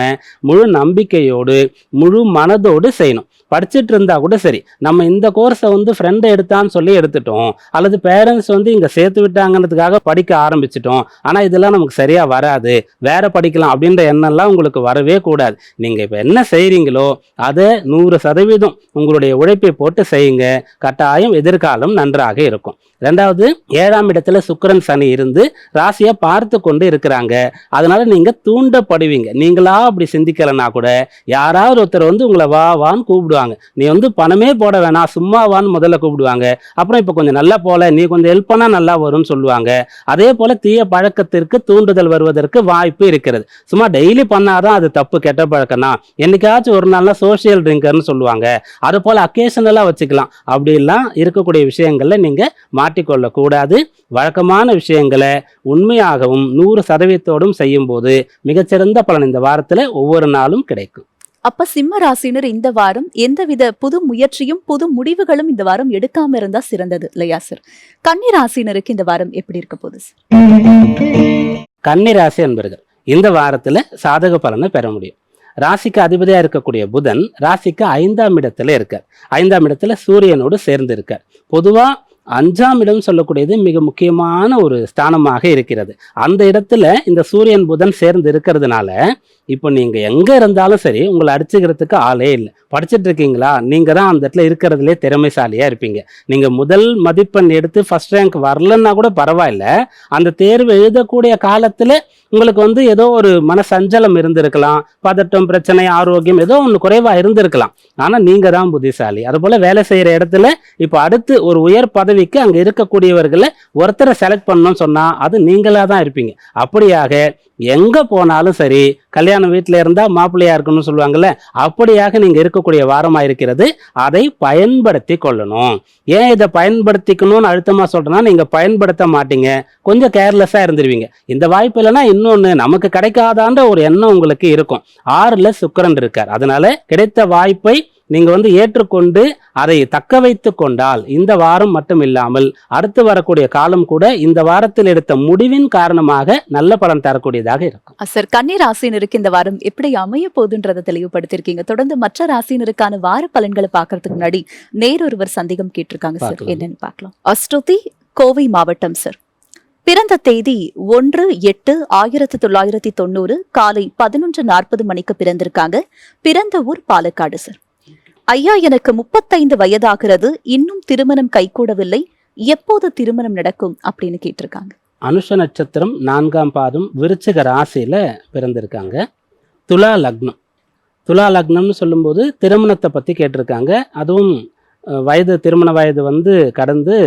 முழு நம்பிக்கையோடு முழு மனதோடு செய்யணும். படிச்சுட்டு இருந்தா கூட சரி, நம்ம இந்த கோர்ஸை வந்து ஃப்ரெண்டு எடுத்தான்னு சொல்லி எடுத்துட்டோம், அல்லது பேரண்ட்ஸ் வந்து இங்க சேர்த்து விட்டாங்கிறதுக்காக படிக்க ஆரம்பிச்சிட்டோம், ஆனா இதெல்லாம் நமக்கு சரியா வராது, வேற படிக்கலாம் அப்படின்ற எண்ணம்லாம் உங்களுக்கு வரவே கூடாது. நீங்க இப்ப என்ன செய்றீங்களோ அதை 100% உங்களுடைய உழைப்பை போட்டு செய்யுங்க. கட்டாயம் எதிர்காலம் நன்றாக இருக்கும். 2வது 7ஆம் இடத்துல சுக்கிரன் சனி இருந்து ராசியை பார்த்து கொண்டு இருக்கிறாங்க. அதனால நீங்க தூண்டப்படுவீங்க. நீங்களா அப்படி சிந்திக்கலன்னா கூட யாராவது ஒருத்தர் வந்து உங்களை வா வான்னு கூப்பிடுவாங்க. நீ வந்து பணமே போட வேணாம், சும்மா வான்னு முதல்ல கூப்பிடுவாங்க. அப்புறம் இப்போ கொஞ்சம் நல்லா போல, நீ கொஞ்சம் ஹெல்ப் பண்ணா நல்லா வரும்னு சொல்லுவாங்க. அதே போல தீய பழக்கத்திற்கு தூண்டுதல் வருவதற்கு வாய்ப்பு இருக்கிறது. சும்மா டெய்லி பண்ணாதான் அது தப்பு, கெட்ட பழக்கம்னா. என்னைக்காச்சும் ஒரு நாள்னா சோசியல் ட்ரிங்கர்னு சொல்லுவாங்க. அது போல அக்கேஷனலா வச்சுக்கலாம். அப்படிலாம் இருக்கக்கூடிய விஷயங்கள்ல நீங்க மாட்டிக்கொள்ள கூடாது. வழக்கமான விஷயங்களை உண்மையாகவும் 100%ஓடும் செய்யும் போது மிகச்சிறந்த பலன் இந்த வாரத்துல ஒவ்வொரு நாளும் கிடைக்கும். அப்ப சிம்ம ராசினர் இந்த வாரம் எந்தவித புது முயற்சியும் புது முடிவுகளும் இந்த வாரம் எடுக்காம இருந்தா சிறந்தது இல்லையா சார்? கன்னி ராசினருக்கு இந்த வாரம் எப்படி இருக்க போகுது சார்? கன்னி ராசி என்பர்கள் இந்த வாரத்துல சாதக பலனை பெற முடியும். ராசிக்கு அதிபதியா இருக்கக்கூடிய புதன் ராசிக்கு 5ஆம் இடத்துல இருக்கார். 5ஆம் இடத்துல சூரியனோடு சேர்ந்து இருக்கார். பொதுவா 5ஆம் இடம் சொல்லக்கூடியது மிக முக்கியமான ஒரு ஸ்தானமாக இருக்கிறது. அந்த இடத்துல இந்த சூரியன் புதன் சேர்ந்து இருக்கிறதுனால இப்போ நீங்க எங்க இருந்தாலும் சரி உங்களை அடிச்சுக்கிறதுக்கு ஆளே இல்லை. படிச்சுட்டு இருக்கீங்களா, நீங்க தான் அந்த இடத்துல இருக்கிறதுலே திறமைசாலியா இருப்பீங்க. நீங்க முதல் மதிப்பெண் எடுத்து ஃபர்ஸ்ட் ரேங்க் வரலன்னா கூட பரவாயில்ல, அந்த தேர்வு எழுதக்கூடிய காலத்துல உங்களுக்கு வந்து ஏதோ ஒரு மன சஞ்சலம் இருந்திருக்கலாம், பதட்டம், பிரச்சனை, ஆரோக்கியம் ஏதோ ஒன்று குறைவா இருந்திருக்கலாம். ஆனா நீங்க தான் புத்திசாலி. அது போல வேலை செய்யற இடத்துல இப்போ அடுத்து ஒரு உயர் பதவிக்கு அங்க இருக்கக்கூடியவர்களை ஒருத்தரை செலக்ட் பண்ணணும்னு சொன்னா அது நீங்களா தான் இருப்பீங்க. அப்படியாக எங்க போனாலும் சரி, கல்யாண வீட்டுல இருந்தா மாப்பிள்ளையா இருக்கணும்னு சொல்லுவாங்கல்ல, அப்படியாக நீங்க இருக்கக்கூடிய வாரமா இருக்கிறது. அதை பயன்படுத்தி கொள்ளணும். ஏன் இதை பயன்படுத்திக்கணும்னு அழுத்தமா சொல்றேன்னா, நீங்க பயன்படுத்த மாட்டீங்க, கொஞ்சம் கேர்லெஸ்ஸா இருந்துருவீங்க. இந்த வாய்ப்பு இல்லைன்னா இன்னொன்னு நமக்கு கிடைக்காதான்ற ஒரு எண்ணம் உங்களுக்கு இருக்கும். 6ல் சுக்கிரன் இருக்கார். அதனால கிடைத்த வாய்ப்பை நீங்க வந்து ஏற்றுக்கொண்டு அதை தக்க வைத்து கொண்டால் இந்த வாரம் மட்டும் இல்லாமல் அடுத்து வரக்கூடிய காலம் கூட இந்த வாரத்தில் எடுத்த முடிவின் காரணமாக நல்ல பலன் தரக்கூடியதாக இருக்கும். சார், கன்னி ராசினருக்கு இந்த வாரம் எப்படி அமைய போகுதுன்றதை தெளிவுபடுத்திருக்கீங்க. தொடர்ந்து மற்ற ராசினருக்கான வார பலன்களை பாக்குறதுக்கு முன்னாடி நேரொருவர் சந்தேகம் கேட்டிருக்காங்க சார், என்னன்னு பார்க்கலாம். அஸ்ருதி, கோவை மாவட்டம் சார். பிறந்த தேதி 1/8/1990 காலை 11:40 மணிக்கு பிறந்திருக்காங்க. பிறந்த ஊர் பாலக்காடு சார். ஐயா, எனக்கு 35 வயதாகிறது, இன்னும் திருமணம் கைகூடவில்லை, எப்போது திருமணம் நடக்கும் அப்படின்னு கேட்டிருக்காங்க. அனுஷ நட்சத்திரம் 4ஆம் பாதம் விருச்சிக ராசியில பிறந்திருக்காங்க. துலா லக்னம். துலா லக்னம்னு சொல்லும்போது திருமணத்தை பத்தி கேட்டிருக்காங்க. அதுவும் வயது, திருமண வயது வந்து கடந்து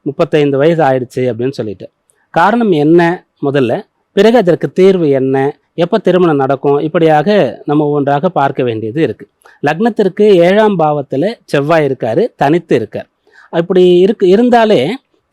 35 வயசு ஆயிடுச்சு அப்படின்னு சொல்லிட்டு. காரணம் என்ன முதல்ல, பிறகு அதற்கு தீர்வு என்ன, எப்போ திருமணம் நடக்கும், இப்படியாக நம்ம ஒவ்வொன்றாக பார்க்க வேண்டியது இருக்கு. லக்னத்திற்கு 7ஆம் பாவத்தில் செவ்வாய் இருக்காரு, தனித்து இருக்கார். இப்படி இருந்தாலே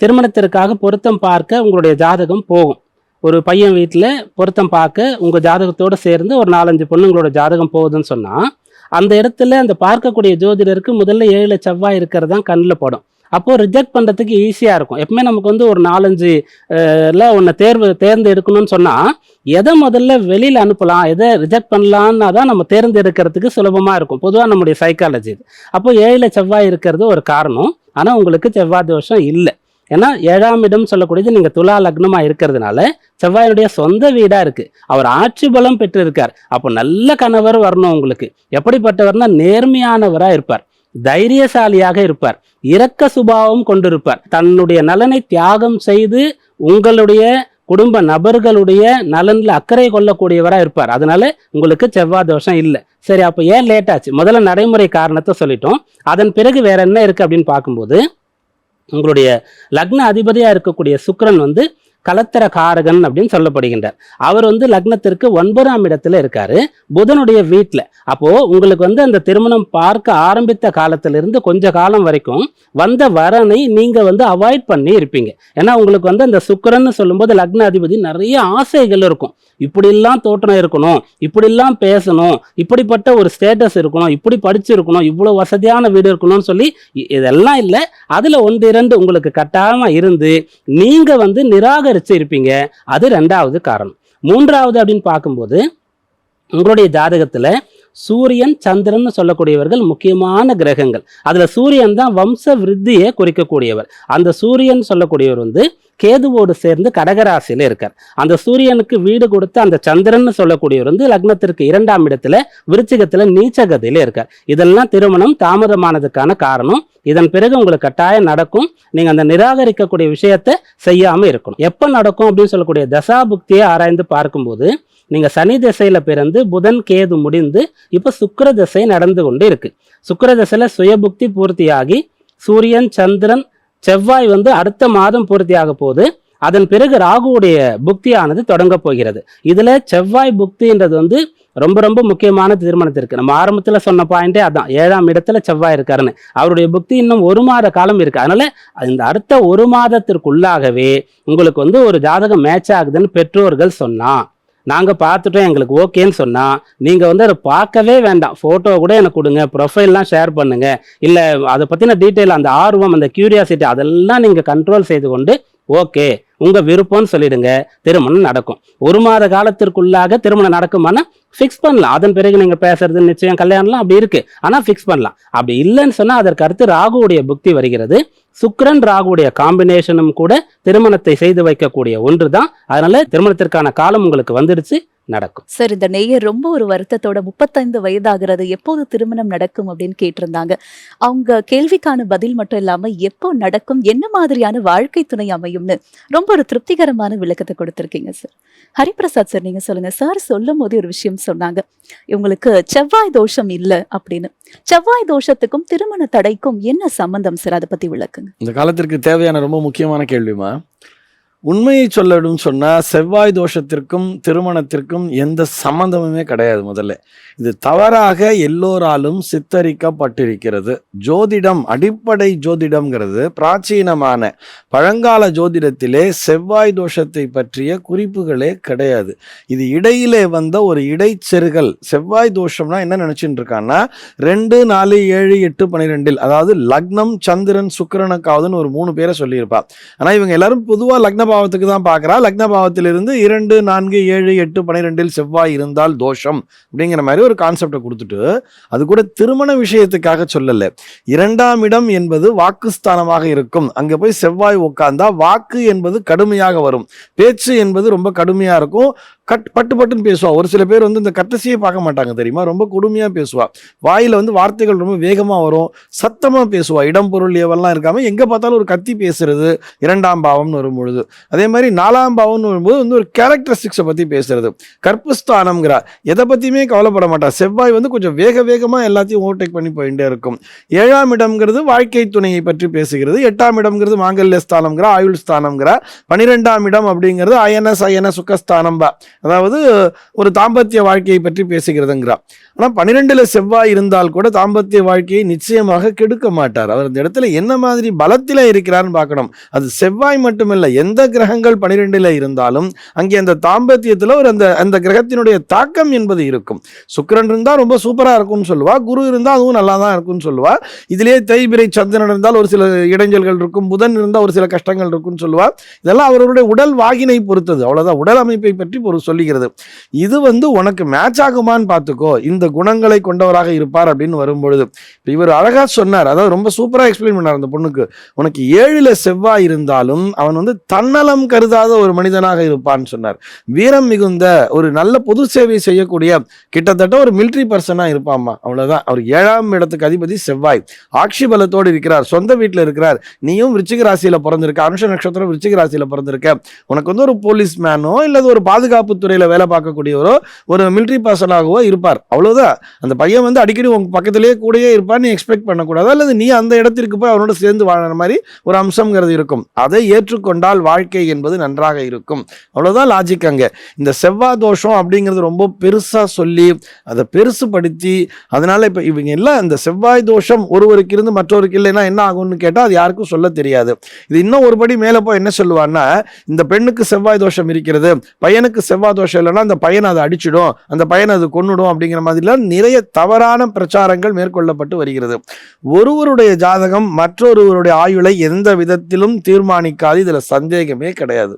திருமணத்திற்காக பொருத்தம் பார்க்க உங்களுடைய ஜாதகம் போகும். ஒரு பையன் வீட்டில் பொருத்தம் பார்க்க உங்கள் ஜாதகத்தோடு சேர்ந்து ஒரு 4-5 பொண்ணுங்களோட ஜாதகம் போகுதுன்னு சொன்னால் அந்த இடத்துல அந்த பார்க்கக்கூடிய ஜோதிடருக்கு முதல்ல 7 செவ்வாய் இருக்கிறது தான் கண்ணில் படும். அப்போது ரிஜெக்ட் பண்ணுறதுக்கு ஈஸியாக இருக்கும். எப்பவுமே நமக்கு வந்து ஒரு 4-5 ஒன்று தேர்ந்தெடுக்கணும்னு சொன்னால் எதை முதல்ல வெளியில் அனுப்பலாம், எதை ரிஜெக்ட் பண்ணலான்னா தான் நம்ம தேர்ந்தெடுக்கிறதுக்கு சுலபமாக இருக்கும். பொதுவாக நம்முடைய சைக்காலஜி இது. அப்போ 7 செவ்வாய் இருக்கிறது ஒரு காரணம். ஆனால் உங்களுக்கு செவ்வாய் தோஷம் இல்லை. ஏன்னா 7ஆம் இடம் சொல்லக்கூடியது நீங்கள் துலா லக்னமாக இருக்கிறதுனால செவ்வாயினுடைய சொந்த வீடாக இருக்குது. அவர் ஆட்சி பலம் பெற்று இருக்கார். அப்போ நல்ல கணவர் வரணும் உங்களுக்கு. எப்படிப்பட்டவர்னா நேர்மையானவராக இருப்பார். தைரியசாலியாக இருப்பார், இரக்க சுபாவம் கொண்டிருப்பார், தன்னுடைய நலனை தியாகம் செய்து உங்களுடைய குடும்ப நபர்களுடைய நலன்ல அக்கறை கொள்ளக்கூடியவராக இருப்பார். அதனால உங்களுக்கு செவ்வாய் தோஷம் இல்லை. சரி, அப்போ ஏன் லேட் ஆச்சு? முதல்ல நடைமுறை காரணத்தை சொல்லிட்டோம். அதன் பிறகு வேற என்ன இருக்கு அப்படின்னு பார்க்கும்போது, உங்களுடைய லக்ன அதிபதியா இருக்கக்கூடிய சுக்கிரன் வந்து கலத்தர காரகன் அப்படின்னு சொல்லப்படுகின்றார். அவர் வந்து லக்னத்திற்கு 9ஆம் இடத்துல இருக்காரு, புதனுடைய வீட்டுல. அப்போ உங்களுக்கு வந்து அந்த திருமணம் பார்க்க ஆரம்பித்த காலத்திலிருந்து கொஞ்ச காலம் வரைக்கும் வந்த வரனை நீங்க வந்து அவாய்ட் பண்ணி இருப்பீங்க. ஏன்னா உங்களுக்கு வந்து அந்த சுக்கிரன்னு சொல்லும்போது லக்ன அதிபதி நிறைய ஆசைகள் இருக்கும். இப்படிலாம் தோற்றம் இருக்கணும், இப்படிலாம் பேசணும், இப்படிப்பட்ட ஒரு ஸ்டேட்டஸ் இருக்கணும், இப்படி படிச்சிருக்கணும், இவ்வளவு வசதியான வீடு இருக்கணும்னு சொல்லி இதெல்லாம் இல்லை. அதுல 1-2 உங்களுக்கு கட்டாயமா இருந்து நீங்க வந்து நிராகரிச்சு இருப்பீங்க. அது 2வது காரணம். 3வது அப்படின்னு பார்க்கும்போது, உங்களுடைய ஜாதகத்துல சூரியன் சந்திரன் சொல்லக்கூடியவர்கள் முக்கியமான கிரகங்கள். அதுல சூரியன் தான் வம்ச விருத்தியை குறிக்கக்கூடியவர். அந்த சூரியன் சொல்லக்கூடியவர் வந்து கேதுவோடு சேர்ந்து கடகராசியில இருக்கார். அந்த சூரியனுக்கு வீடு கொடுத்த அந்த சந்திரன் சொல்லக்கூடியவர் வந்து லக்னத்திற்கு 2ஆம் இடத்துல விருச்சிகத்துல நீச்சகதியில இருக்கார். இதெல்லாம் திருமணம் தாமதமானதுக்கான காரணம். இதன் பிறகு உங்களுக்கு கட்டாயம் நடக்கும். நீங்க அந்த நிராகரிக்கக்கூடிய விஷயத்தை செய்யாம இருக்கணும். எப்ப நடக்கும் அப்படின்னு சொல்லக்கூடிய தசாபுக்தியை ஆராய்ந்து பார்க்கும்போது, நீங்க சனி திசையில பிறந்து புதன் கேது முடிந்து இப்ப சுக்கிர திசை நடந்து கொண்டு இருக்கு. சுக்கிர திசையில சுயபுக்தி பூர்த்தியாகி சூரியன் சந்திரன் செவ்வாய் வந்து அடுத்த மாதம் பூர்த்தியாக போகுது. அதன் பிறகு ராகுவுடைய புக்தியானது தொடங்க போகிறது. இதுல செவ்வாய் புக்தின்றது வந்து ரொம்ப ரொம்ப முக்கியமான திருமணத்திற்கு. நம்ம ஆரம்பத்துல சொன்ன பாயிண்டே அதான், 7ஆம் இடத்துல செவ்வாய் இருக்காருன்னு. அவருடைய புக்தி இன்னும் 1 மாத காலம் இருக்கு. அதனால இந்த அடுத்த 1 மாதத்திற்குள்ளாகவே உங்களுக்கு வந்து ஒரு ஜாதகம் மேட்ச் ஆகுதுன்னு பெற்றோர்கள் சொன்னா, நாங்க பார்த்துட்டோம் எங்களுக்கு ஓகேன்னு சொன்னா, நீங்க வந்து அதை பார்க்கவே வேண்டாம், போட்டோ கூட எனக்கு கொடுங்க, ப்ரொஃபைல்லாம் ஷேர் பண்ணுங்க, இல்ல அதை பத்தின டீட்டெயில், அந்த ஆர்வம், அந்த கியூரியாசிட்டி அதெல்லாம் நீங்க கண்ட்ரோல் செய்து கொண்டு ஓகே உங்க விருப்பம்னு சொல்லிடுங்க, திருமணம் நடக்கும். 1 மாத காலத்திற்குள்ளாக திருமணம் நடக்குமானா ஃபிக்ஸ் பண்ணலாம். அதன் பிறகு நீங்க பேசுறது நிச்சயம் கல்யாணம்லாம் அப்படி இருக்கு, ஆனா ஃபிக்ஸ் பண்ணலாம். அப்படி இல்லைன்னு சொன்னா அதற்கு அடுத்து ராகுவுடைய புக்தி வருகிறது. சுக்கிரன் ராகுவுடைய காம்பினேஷனும் கூட திருமணத்தை செய்து வைக்கக்கூடிய ஒன்று தான். அதனால திருமணத்திற்கான காலம் உங்களுக்கு வந்துடுச்சு, நடக்கும். சார், இந்த நேயர் ரொம்ப ஒரு வருத்தத்தோட 35 வயதாகிறது, எப்போது திருமணம் நடக்கும் அப்படின்னு கேட்டிருந்தாங்க. அவங்க கேள்விக்கான பதில் மட்டும் இல்லாம எப்போ நடக்கும், என்ன மாதிரியான வாழ்க்கை துணை அமையும்னு ரொம்ப ஒரு திருப்திகரமான விளக்கத்தை கொடுத்திருக்கீங்க சார். ஹரிபிரசாத் சார், நீங்க சொல்லுங்க. சார் சொல்லும் போது ஒரு விஷயம் சொன்னாங்க, இவங்களுக்கு செவ்வாய் தோஷம் இல்லை அப்படின்னு. செவ்வாய் தோஷத்துக்கும் திருமண தடைக்கும் என்ன சம்பந்தம் சார்? அதை பத்தி விளக்குங்க. இந்த காலத்திற்கு தேவையான ரொம்ப முக்கியமான கேள்விமா. உண்மையை சொல்லணும்னு சொன்னா செவ்வாய் தோஷத்திற்கும் திருமணத்திற்கும் எந்த சம்பந்தமுமே கிடையாது. முதல்ல இது தவறாக எல்லோராலும் சித்தரிக்கப்பட்டிருக்கிறது. ஜோதிடம், அடிப்படை ஜோதிடம்ங்கிறது பிராச்சீனமான பழங்கால ஜோதிடத்திலே செவ்வாய் தோஷத்தை பற்றிய குறிப்புகளே கிடையாது. இது இடையிலே வந்த ஒரு இடைச்செருகல். செவ்வாய் தோஷம்னா என்ன நினைச்சுட்டு இருக்கான்னா 2, 4, 7, 8, 12, அதாவது லக்னம் சந்திரன் சுக்கிரனுக்காவதுன்னு ஒரு 3 பேரை சொல்லியிருப்பா. ஆனா இவங்க எல்லாரும் பொதுவா லக்ன பாவத்துக்கு தான் பார்க்குறா. லக்ன பாவத்திலிருந்து 2, 4, 7, 8, 12 செவ்வாய் இருந்தால் தோஷம் அப்படிங்கிற மாதிரி ஒரு கான்செப்டை கொடுத்துட்டு, அது கூட திருமண விஷயத்துக்காக சொல்லல. 2ஆம் இடம் என்பது வாக்குஸ்தானமாக இருக்கும். அங்க போய் செவ்வாய் உட்கார்ந்தா வாக்கு என்பது கடுமையாக வரும், பேச்சு என்பது ரொம்ப கடுமையா இருக்கும், பட்டு பட்டுன்னு பேசுவா. ஒரு சில பேர் வந்து இந்த கட்டசியை பார்க்க மாட்டாங்க தெரியுமா, ரொம்ப கொடுமையா பேசுவா. வாயில வந்து வார்த்தைகள் ரொம்ப வேகமா வரும், சத்தமா பேசுவா. இடம் பொருள் ஏவெல்லாம் இருக்காம எங்க பார்த்தாலும் ஒரு கத்தி பேசுறது 2ஆம் பாவம்னு வரும்பொழுது. அதே மாதிரி 4ஆம் பாவம்னு வரும்போது வந்து ஒரு கேரக்டரிஸ்டிக்ஸை பத்தி பேசுறது. கற்புஸ்தானம்ங்கிறா, எதை பத்தியுமே கவலைப்பட மாட்டா. செவ்வாய் வந்து கொஞ்சம் வேகமா எல்லாத்தையும் ஓவர்டேக் பண்ணி போயிட்டே இருக்கும். 7ஆம் இடம்ங்கிறது வாழ்க்கை துணையை பற்றி பேசுகிறது. 8ஆம் இடம்ங்கிறது மாங்கல்ய ஸ்தானம்ங்கிற, ஆயுள் ஸ்தானம்ங்கிற. 12ஆம் இடம் அப்படிங்கிறது அயன சுகஸ்தானம், அதாவது ஒரு தாம்பத்திய வாழ்க்கையை பற்றி பேசுகிறதுங்கிறா. ஆனா 12ல செவ்வாய் இருந்தால் கூட தாம்பத்திய வாழ்க்கையை நிச்சயமாக கெடுக்க மாட்டார். அவர் அந்த இடத்துல என்ன மாதிரி பலத்தில இருக்கிறார்னு பார்க்கணும். அது செவ்வாய் மட்டுமில்லை, எந்த கிரகங்கள் 12ல இருந்தாலும் அங்கே அந்த தாம்பத்தியத்துல ஒரு அந்த கிரகத்தினுடைய தாக்கம் என்பது இருக்கும். சுக்கிரன் இருந்தா ரொம்ப சூப்பரா இருக்கும்னு சொல்லுவா, குரு இருந்தா அதுவும் நல்லா தான் இருக்கும்னு சொல்லுவா. இதுலயே தேய்பிரை சந்திரன் இருந்தால் ஒரு சில இடைஞ்சல்கள் இருக்கும், புதன் இருந்தால் ஒரு சில கஷ்டங்கள் இருக்கும்னு சொல்லுவா. இதெல்லாம் அவர்களுடைய உடல் வாகினை பொறுத்தது, அவ்வளவுதான். உடல் அமைப்பை பற்றி ஒரு சொல்லி சொல்லுகிறது. இது உனக்கு மேட்ச் ஆகுமான்னு பார்த்துக்கோ, இந்த குணங்களை கொண்டவராக இருப்பார் அப்படின்னு வரும்பொழுது இவர் அழகா சொன்னார். அதாவது ரொம்ப சூப்பரா எக்ஸ்பிளைன் பண்ணார் அந்த பொண்ணுக்கு. உனக்கு 7ல் செவ்வாய் இருந்தாலும் அவன் தன்னலம் கருதாத ஒரு மனிதனாக இருப்பான்னு சொன்னார். வீரம் மிகுந்த ஒரு நல்ல பொது சேவை செய்யக்கூடிய கிட்டத்தட்ட ஒரு மிலிட்ரி பர்சனா இருப்பாமா, அவ்வளவுதான். அவர் 7ஆம் இடத்துக்கு அதிபதி செவ்வாய், ஆட்சி பலத்தோடு இருக்கிறார், சொந்த வீட்டில் இருக்கிறார். நீயும் விருச்சிக ராசியில பிறந்திருக்க, அனுஷ நட்சத்திரம் விருச்சிக ராசியில பிறந்திருக்க, உனக்கு ஒரு போலீஸ் மேனோ இல்லது ஒரு பாதுகாப்பு துறையில வேலை பார்க்கக்கூடியவரோ ஒரு மிலிட்ரி பர்சனாகவோ இருப்பார், அவ்வளவுதான். அந்த பையன் அடிக்கடி உங்க பக்கத்திலேயே கூடயே இருப்பார், நீ எக்ஸ்பெக்ட் பண்ணக்கூடாது. அல்லது நீ அந்த இடத்திற்கு போய் அவனோட சேர்ந்து வாழற மாதிரி ஒரு அம்சம்ங்கிறது இருக்கும். அதை ஏற்றுக்கொண்டால் வாழ்க்கை என்பது நன்றாக இருக்கும், அவ்வளவுதான் லாஜிக். அங்க இந்த செவ்வாய் தோஷம் அப்படிங்கிறது ரொம்ப பெருசா சொல்லி அதை பெருசுபடுத்தி, அதனால இப்ப இவங்க எல்லாம் இந்த செவ்வாய் தோஷம் ஒருவருக்கு இருந்து மற்றவருக்கு இல்லைன்னா என்ன ஆகும்னு கேட்டா அது யாருக்கும் சொல்ல தெரியாது. இது இன்னும் ஒருபடி மேல போய் என்ன சொல்லுவான்னா, இந்த பெண்ணுக்கு செவ்வாய் தோஷம் இருக்கிறது, பையனுக்கு செவ்வாய் தோஷம் இல்லைன்னா அந்த பையனை அதை அடிச்சிடும், அந்த பையனை அது கொன்னுடும் அப்படிங்கிற மாதிரிலாம் நிறைய தவறான பிரச்சாரங்கள் மேற்கொள்ளப்பட்டு வருகிறது. ஒருவருடைய ஜாதகம் மற்றொருவருடைய ஆயுளை எந்த விதத்திலும் தீர்மானிக்காது, இதுல சந்தேகமே கிடையாது.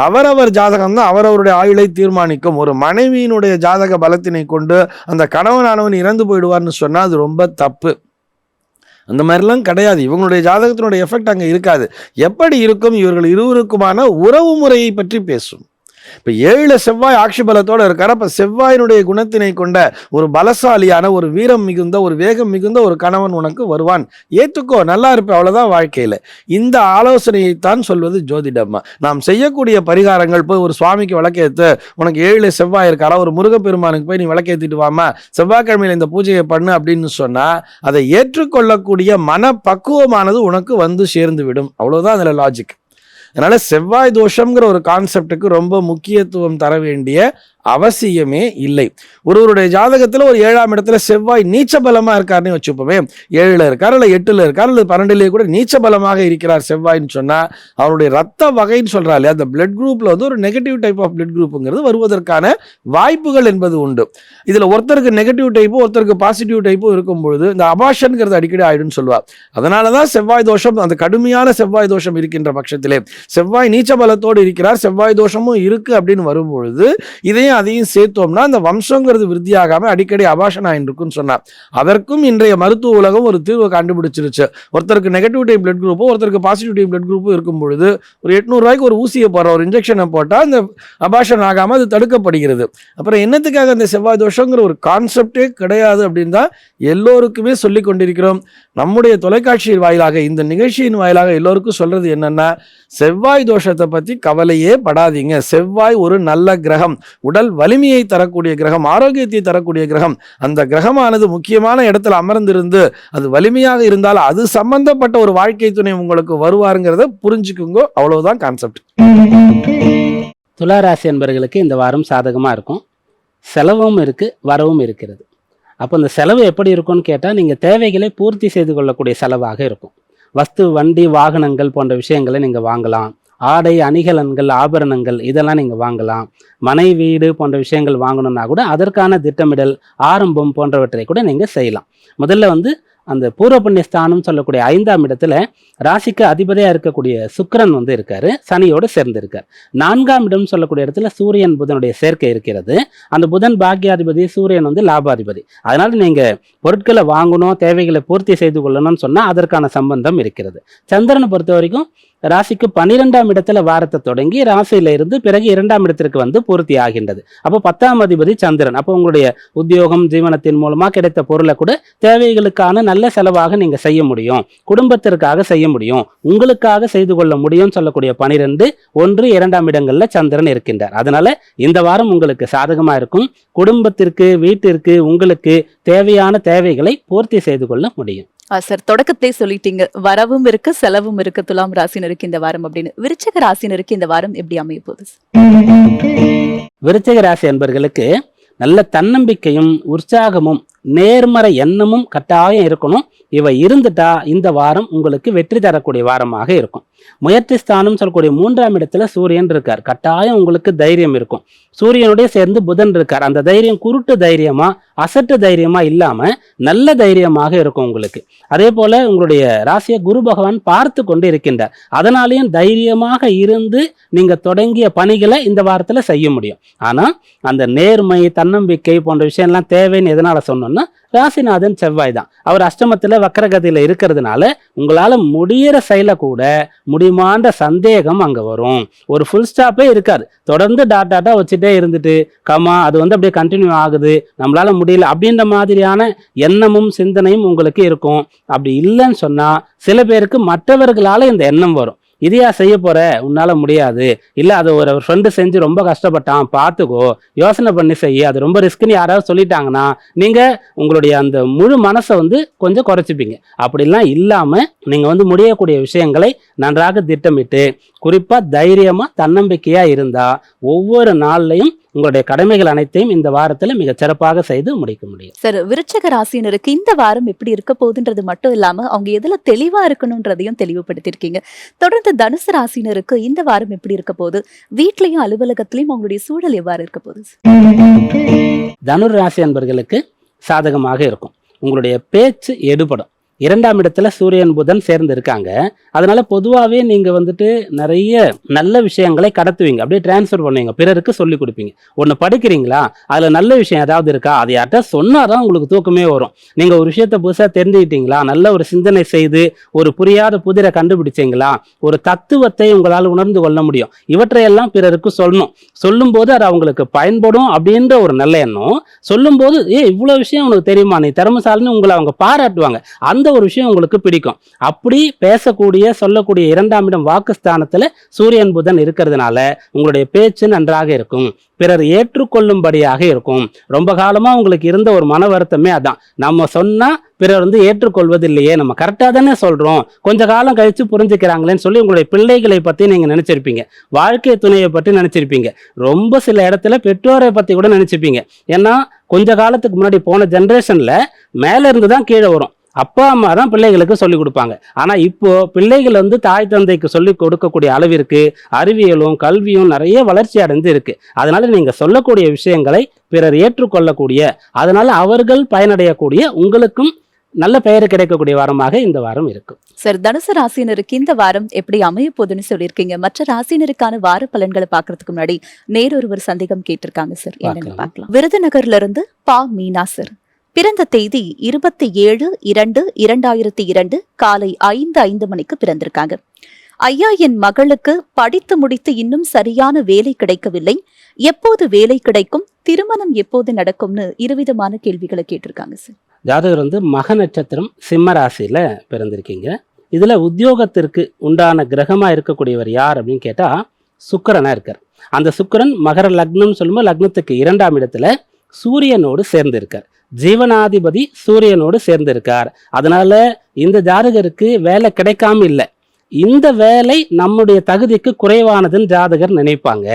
அவரவர் ஜாதகம் தான் அவரவருடைய ஆயுளை தீர்மானிக்கும். ஒரு மனைவியினுடைய ஜாதக பலத்தினை கொண்டு அந்த கணவனானவன் இறந்து போயிடுவார்னு சொன்னா அது ரொம்ப தப்பு. அந்த மாதிரிலாம் கிடையாது. இவங்களுடைய ஜாதகத்தினுடைய எஃபெக்ட் அங்க இருக்காது. எப்படி இருக்கும்? இவர்கள் இருவருக்குமான உறவு முறையை பற்றி பேசும். இப்ப 7ல் செவ்வாய் ஆட்சி பலத்தோட இருக்காரு. அப்ப செவ்வாயினுடைய குணத்தினை கொண்ட ஒரு பலசாலியான, ஒரு வீரம் மிகுந்த, ஒரு வேகம் மிகுந்த ஒரு கணவன் உனக்கு வருவான், ஏத்துக்கோ, நல்லா இருப்ப, அவ்வளவுதான் வாழ்க்கையில. இந்த ஆலோசனையைத்தான் சொல்வது ஜோதிடம். நாம் செய்யக்கூடிய பரிகாரங்கள், போய் ஒரு சுவாமிக்கு விளக்கேத்து, உனக்கு 7ல் செவ்வாய் இருக்காரா, ஒரு முருகப்பெருமானுக்கு போய் நீ விளக்கேத்திட்டு வாமா, செவ்வாய்க்கிழமையில இந்த பூஜையை பண்ணு அப்படின்னு சொன்னா அதை ஏற்றுக்கொள்ளக்கூடிய மன பக்குவமானது உனக்கு சேர்ந்து விடும், அவ்வளவுதான் அதுல லாஜிக். அதனால செவ்வாய் தோஷம்ங்கிற ஒரு கான்செப்டுக்கு ரொம்ப முக்கியத்துவம் தர வேண்டிய அவசியமே இல்லை. ஒருவருடைய ஜாதகத்துல ஒரு 7ஆம் இடத்துல செவ்வாய் நீச்ச பலமா இருக்காருன்னு வச்சுப்போமே, 7ல் இருக்காரு இல்ல 8ல் இருக்காரு அல்லது 12லேயே கூட நீச்ச பலமாக இருக்கிறார் செவ்வாய்ன்னு சொன்னா அவருடைய ரத்த வகைன்னு சொல்றாரு, அந்த பிளட் குரூப்ல ஒரு நெகட்டிவ் டைப் ஆஃப் பிளட் குரூப்புங்கிறது வருவதற்கான வாய்ப்புகள் என்பது உண்டு. இதுல ஒருத்தருக்கு நெகட்டிவ் டைப்பும் ஒருத்தருக்கு பாசிட்டிவ் டைப்பும் இருக்கும் பொழுது இந்த அபாஷன்ங்கிறது அடிக்கடி ஆயிடும்னு சொல்லுவார். அதனாலதான் செவ்வாய் தோஷம், அந்த கடுமையான செவ்வாய் தோஷம் இருக்கின்ற பட்சத்திலே, செவ்வாய் நீச்ச பலத்தோடு இருக்கிறார், செவ்வாய் தோஷமும் இருக்கு அப்படின்னு வரும்பொழுது இதையும் அதையும் சேர்த்தோம்னா அந்த வம்சங்கிறது விருத்தியாகாம அடிக்கடி அபாஷன் ஆயிருக்குன்னு சொன்னார். அதற்கும் இன்றைய மருத்துவ உலகம் ஒரு தீர்வை கண்டுபிடிச்சிருச்சு. ஒருத்தருக்கு நெகட்டிவ் டைப் பிளட் குரூப்போ ஒருத்தருக்கு பாசிட்டிவ் டைப் பிளட் குரூப்பும் இருக்கும் பொழுது ஒரு 800 ரூபாய்க்கு ஒரு ஊசியை போடுற, ஒரு இன்ஜெக்ஷனை போட்டால் அந்த அபாஷன் ஆகாம அது தடுக்கப்படுகிறது. அப்புறம் என்னத்துக்காக அந்த செவ்வாய் தோஷங்கிற ஒரு கான்செப்டே கிடையாது அப்படின்னு தான் எல்லோருக்குமே சொல்லி கொண்டிருக்கிறோம். நம்முடைய தொலைக்காட்சி வாயிலாக, இந்த நிகழ்ச்சியின் வாயிலாக எல்லோருக்கும் சொல்றது என்னன்னா, செவ்வாய் தோஷத்தை பத்தி கவலையே படாதீங்க. செவ்வாய் ஒரு நல்ல கிரகம், உடல் வலிமையை தரக்கூடிய கிரகம், ஆரோக்கியத்தை தரக்கூடிய கிரகம். அந்த கிரகமானது முக்கியமான இடத்துல அமர்ந்திருந்து அது வலிமையாக இருந்தால் அது சம்பந்தப்பட்ட ஒரு வாழ்க்கை துணை உங்களுக்கு வருவாருங்கிறத புரிஞ்சுக்குங்க, அவ்வளவுதான் கான்செப்ட். துளாராசி என்பவர்களுக்கு இந்த வாரம் சாதகமா இருக்கும். செலவும் இருக்கு, வரவும் இருக்கிறது. அப்போ இந்த செலவு எப்படி இருக்கும்னு கேட்டால், நீங்கள் தேவைகளை பூர்த்தி செய்து கொள்ளக்கூடிய செலவாக இருக்கும். வஸ்து, வண்டி, வாகனங்கள் போன்ற விஷயங்களை நீங்கள் வாங்கலாம். ஆடை, அணிகலன்கள், ஆபரணங்கள் இதெல்லாம் நீங்கள் வாங்கலாம். மனை, வீடு போன்ற விஷயங்கள் வாங்கணும்னா கூட அதற்கான திட்டமிடல், ஆரம்பம் போன்றவற்றை கூட நீங்கள் செய்யலாம். முதல்ல அந்த பூர்வ புண்ணிய ஸ்தானம் சொல்லக்கூடிய 5ஆம் இடத்துல ராசிக்கு அதிபதியாக இருக்கக்கூடிய சுக்கிரன் இருக்காரு, சனியோடு சேர்ந்திருக்கார். 4ஆம் இடம் சொல்லக்கூடிய இடத்துல சூரியன் புதனுடைய சேர்க்கை இருக்கிறது. அந்த புதன் பாக்கியாதிபதி, சூரியன் லாபாதிபதி. அதனால நீங்க பொருட்களை வாங்கணும், தேவைகளை பூர்த்தி செய்து கொள்ளணும்னு சொன்னா அதற்கான சம்பந்தம் இருக்கிறது. சந்திரனை பொறுத்த வரைக்கும் ராசிக்கு 12ஆம் இடத்துல வாரத்தை தொடங்கி ராசியில இருந்து பிறகு 2ஆம் இடத்திற்கு பூர்த்தி ஆகின்றது. அப்போ 10ஆம் அதிபதி சந்திரன். அப்போ உங்களுடைய உத்தியோகம், ஜீவனத்தின் மூலமா கிடைத்த பொருளை கூட தேவைகளுக்கான நல்ல செலவாக நீங்க செய்ய முடியும், குடும்பத்திற்காக செய்ய முடியும், உங்களுக்காக செய்து கொள்ள முடியும் சொல்லக்கூடிய 12, 1, 2ஆம் இடங்கள்ல சந்திரன் இருக்கின்றார். அதனால இந்த வாரம் உங்களுக்கு சாதகமா இருக்கும். குடும்பத்திற்கு, வீட்டிற்கு, உங்களுக்கு தேவையான தேவைகளை பூர்த்தி செய்து கொள்ள முடியும். சார், தொடக்கத்தை சொல்லிட்டீங்க, வரவும் இருக்கு, செலவும் இருக்கு துலாம் ராசினருக்கு இந்த வாரம் அப்படின்னு. விருச்சிக ராசினருக்கு இந்த வாரம் எப்படி அமைய போகுது? விருச்சிக ராசி என்பவர்களுக்கு நல்ல தன்னம்பிக்கையும் உற்சாகமும் நேர்மறை எண்ணமும் கட்டாயம் இருக்கணும். இவை இருந்துட்டா இந்த வாரம் உங்களுக்கு வெற்றி தரக்கூடிய வாரமாக இருக்கும். முயற்சி ஸ்தானம் சொல்லக்கூடிய 3ஆம் இடத்துல சூரியன் இருக்கார். கட்டாயம் உங்களுக்கு தைரியம் இருக்கும். சூரியனுடைய சேர்ந்து புதன் இருக்கார். அந்த தைரியம் குருட்டு தைரியமா அசட்டு தைரியமா இல்லாம நல்ல தைரியமாக இருக்கும் உங்களுக்கு. அதே போல உங்களுடைய ராசியை குரு பகவான் பார்த்து கொண்டு இருக்கின்றார். அதனாலேயும் தைரியமாக இருந்து நீங்க தொடங்கிய பணிகளை இந்த வாரத்துல செய்ய முடியும். ஆனா அந்த நேர்மை, தன்னம்பிக்கை போன்ற விஷயம்லாம் தேவைன்னு எதனால சொன்னோம்னா, ராசிநாதன் செவ்வாய் தான். அவர் அஷ்டமத்துல வக்கரகதியில இருக்கிறதுனால உங்களால முடியிற செயலை கூட முடியுமான்ற சந்தேகம் அங்க வரும். ஒரு ஃபுல் ஸ்டாப்பே இருக்காது. தொடர்ந்து டாட்டா வச்சுட்டே இருந்துட்டு கமா அது அப்படியே கண்டினியூ ஆகுது, நம்மளால முடியல அப்படின்ற மாதிரியான எண்ணமும் சிந்தனையும் உங்களுக்கு இருக்கும். அப்படி இல்லைன்னு சொன்னா சில பேருக்கு மற்றவர்களால இந்த எண்ணம் வரும். இதையா செய்ய போற, உன்னால முடியாது, இல்ல அதை ஒரு ஃப்ரெண்டு செஞ்சு ரொம்ப கஷ்டப்பட்டான் பார்த்துக்கோ, யோசனை பண்ணி செய்ய, அது ரொம்ப ரிஸ்க்னு யாராவது சொல்லிட்டாங்கன்னா நீங்க உங்களுடைய அந்த முழு மனசை கொஞ்சம் குறைச்சிப்பீங்க. அப்படிலாம் இல்லாம நீங்க முடியக்கூடிய விஷயங்களை நன்றாக திட்டமிட்டு குறிப்பா தைரியமா தன்னம்பிக்கையா இருந்தா ஒவ்வொரு நாள்லையும் உங்களுடைய கடமைகள் அனைத்தையும் இந்த வாரத்துல மிக சிறப்பாக செய்து முடிக்க முடியும். சார், விருச்சக ராசினருக்கு இந்த வாரம் எப்படி இருக்க போகுதுன்றது மட்டும் இல்லாம அவங்க எதுல தெளிவா இருக்கணும்ன்றதையும் தெளிவுபடுத்திருக்கீங்க. தொடர்ந்து தனுசு ராசினருக்கு இந்த வாரம் எப்படி இருக்க போகுது, வீட்லயும் அலுவலகத்திலயும் அவங்களுடைய சூழல் எவ்வாறு இருக்க போகுது? தனுர் ராசி அன்பர்களுக்கு சாதகமாக இருக்கும். உங்களுடைய பேச்சு எடுபடும். 2ஆம் இடத்துல சூரியன் புதன் சேர்ந்து இருக்காங்க. அதனால பொதுவாகவே நீங்க நிறைய நல்ல விஷயங்களை கடத்துவீங்க, அப்படியே டிரான்ஸ்ஃபர் பண்ணுவீங்க, பிறருக்கு சொல்லி கொடுப்பீங்க. ஒன்று படிக்கிறீங்களா, அதுல நல்ல விஷயம் ஏதாவது இருக்கா, அது யார்கிட்ட சொன்னாதான் உங்களுக்கு தூக்கமே வரும். நீங்க ஒரு விஷயத்த புதுசா தெரிஞ்சுக்கிட்டீங்களா, நல்ல ஒரு சிந்தனை செய்து ஒரு புரியாத புதிரை கண்டுபிடிச்சீங்களா, ஒரு தத்துவத்தை உங்களால் உணர்ந்து கொள்ள முடியும். இவற்றையெல்லாம் பிறருக்கு சொல்லணும். சொல்லும் போது அது அவங்களுக்கு பயன்படும் அப்படின்ற ஒரு நல்ல எண்ணம். சொல்லும் போது இவ்வளவு விஷயம் உனக்கு தெரியுமா, நீ திறமைசாலின்னு உங்களை அவங்க பாராட்டுவாங்க. அந்த ஒரு விஷயம் உங்களுக்கு பிடிக்கும். அப்படி பேசக்கூடிய சொல்லக்கூடிய 2ஆம் இடம் வாக்குஸ்தானத்துல சூரியன் புதன் இருக்கிறதுனால உங்களுடைய பேச்சு நன்றாக இருக்கும். பிறர் ஏற்றுக்கொள்ளும்படியாக இருக்கும். ரொம்ப காலமா உங்களுக்கு இருந்த ஒரு மன வருத்தமே அதான், நம்ம சொன்னா பிறர் ஏற்றுக்கொள்வது இல்லையே, நம்ம கரெக்டா தானே சொல்றோம், கொஞ்ச காலம் கழிச்சு புரிஞ்சுக்கிறாங்களேன்னு சொல்லி உங்களுடைய பிள்ளைகளை பத்தி நீங்க நினைச்சிருப்பீங்க, வாழ்க்கை துணையை பற்றி நினைச்சிருப்பீங்க, ரொம்ப சில இடத்துல பெற்றோரை பத்தி கூட நினைச்சிருப்பீங்க. ஏன்னா கொஞ்ச காலத்துக்கு முன்னாடி போன ஜெனரேஷன்ல மேல இருந்துதான் கீழே வரும். அப்பா அம்மா தான் பிள்ளைகளுக்கு சொல்லிக் கொடுப்பாங்க. ஆனா இப்போ பிள்ளைகள் தாய் தந்தைக்கு சொல்லிக் கொடுக்கக்கூடிய அளவிற்கு அறிவியலும் கல்வியும் நிறைய வளர்ச்சி அடைந்து இருக்கு. அதனால நீங்க சொல்லக்கூடிய விஷயங்களை பிறர் ஏற்றுக்கொள்ளக்கூடிய, அதனால அவர்கள் பயனடையக்கூடிய, உங்களுக்கும் நல்ல பெயர் கிடைக்கக்கூடிய வாரமாக இந்த வாரம் இருக்கும். சார், தனுசு ராசினருக்கு இந்த வாரம் எப்படி அமைய போகுதுன்னு சொல்லியிருக்கீங்க. மற்ற ராசினருக்கான வார பலன்களை பாக்குறதுக்கு முன்னாடி நேரொருவர் சந்தேகம் கேட்டிருக்காங்க சார், என்னன்னு பார்க்கலாம். விருதுநகர்ல இருந்து பா மீனா சார், பிறந்த தேதி 27/2/2002 காலை 5:05 மணிக்கு பிறந்திருக்காங்க. ஐயா, என் மகளுக்கு படித்து முடித்து இன்னும் சரியான வேலை கிடைக்கவில்லை, எப்போது வேலை கிடைக்கும், திருமணம் எப்போது நடக்கும்னு இருவிதமான கேள்விகளை கேட்டிருக்காங்க சார். ஜாதகர் மக நட்சத்திரம் சிம்ம ராசியில பிறந்திருக்கீங்க. இதுல உத்தியோகத்திற்கு உண்டான கிரகமா இருக்கக்கூடியவர் யார் அப்படின்னு கேட்டா சுக்கிரனா இருக்கார். அந்த சுக்கிரன் மகர லக்னம் சொல்லும்போது லக்னத்துக்கு 2ஆம் இடத்துல சூரியனோடு சேர்ந்து இருக்கார். ஜீவனாதிபதி சூரியனோடு சேர்ந்திருக்கார். அதனால இந்த ஜாதகருக்கு வேலை கிடைக்காம இல்லை, இந்த வேலை நம்முடைய தகுதிக்கு குறைவானதுன்னு ஜாதகர் நினைப்பாங்க.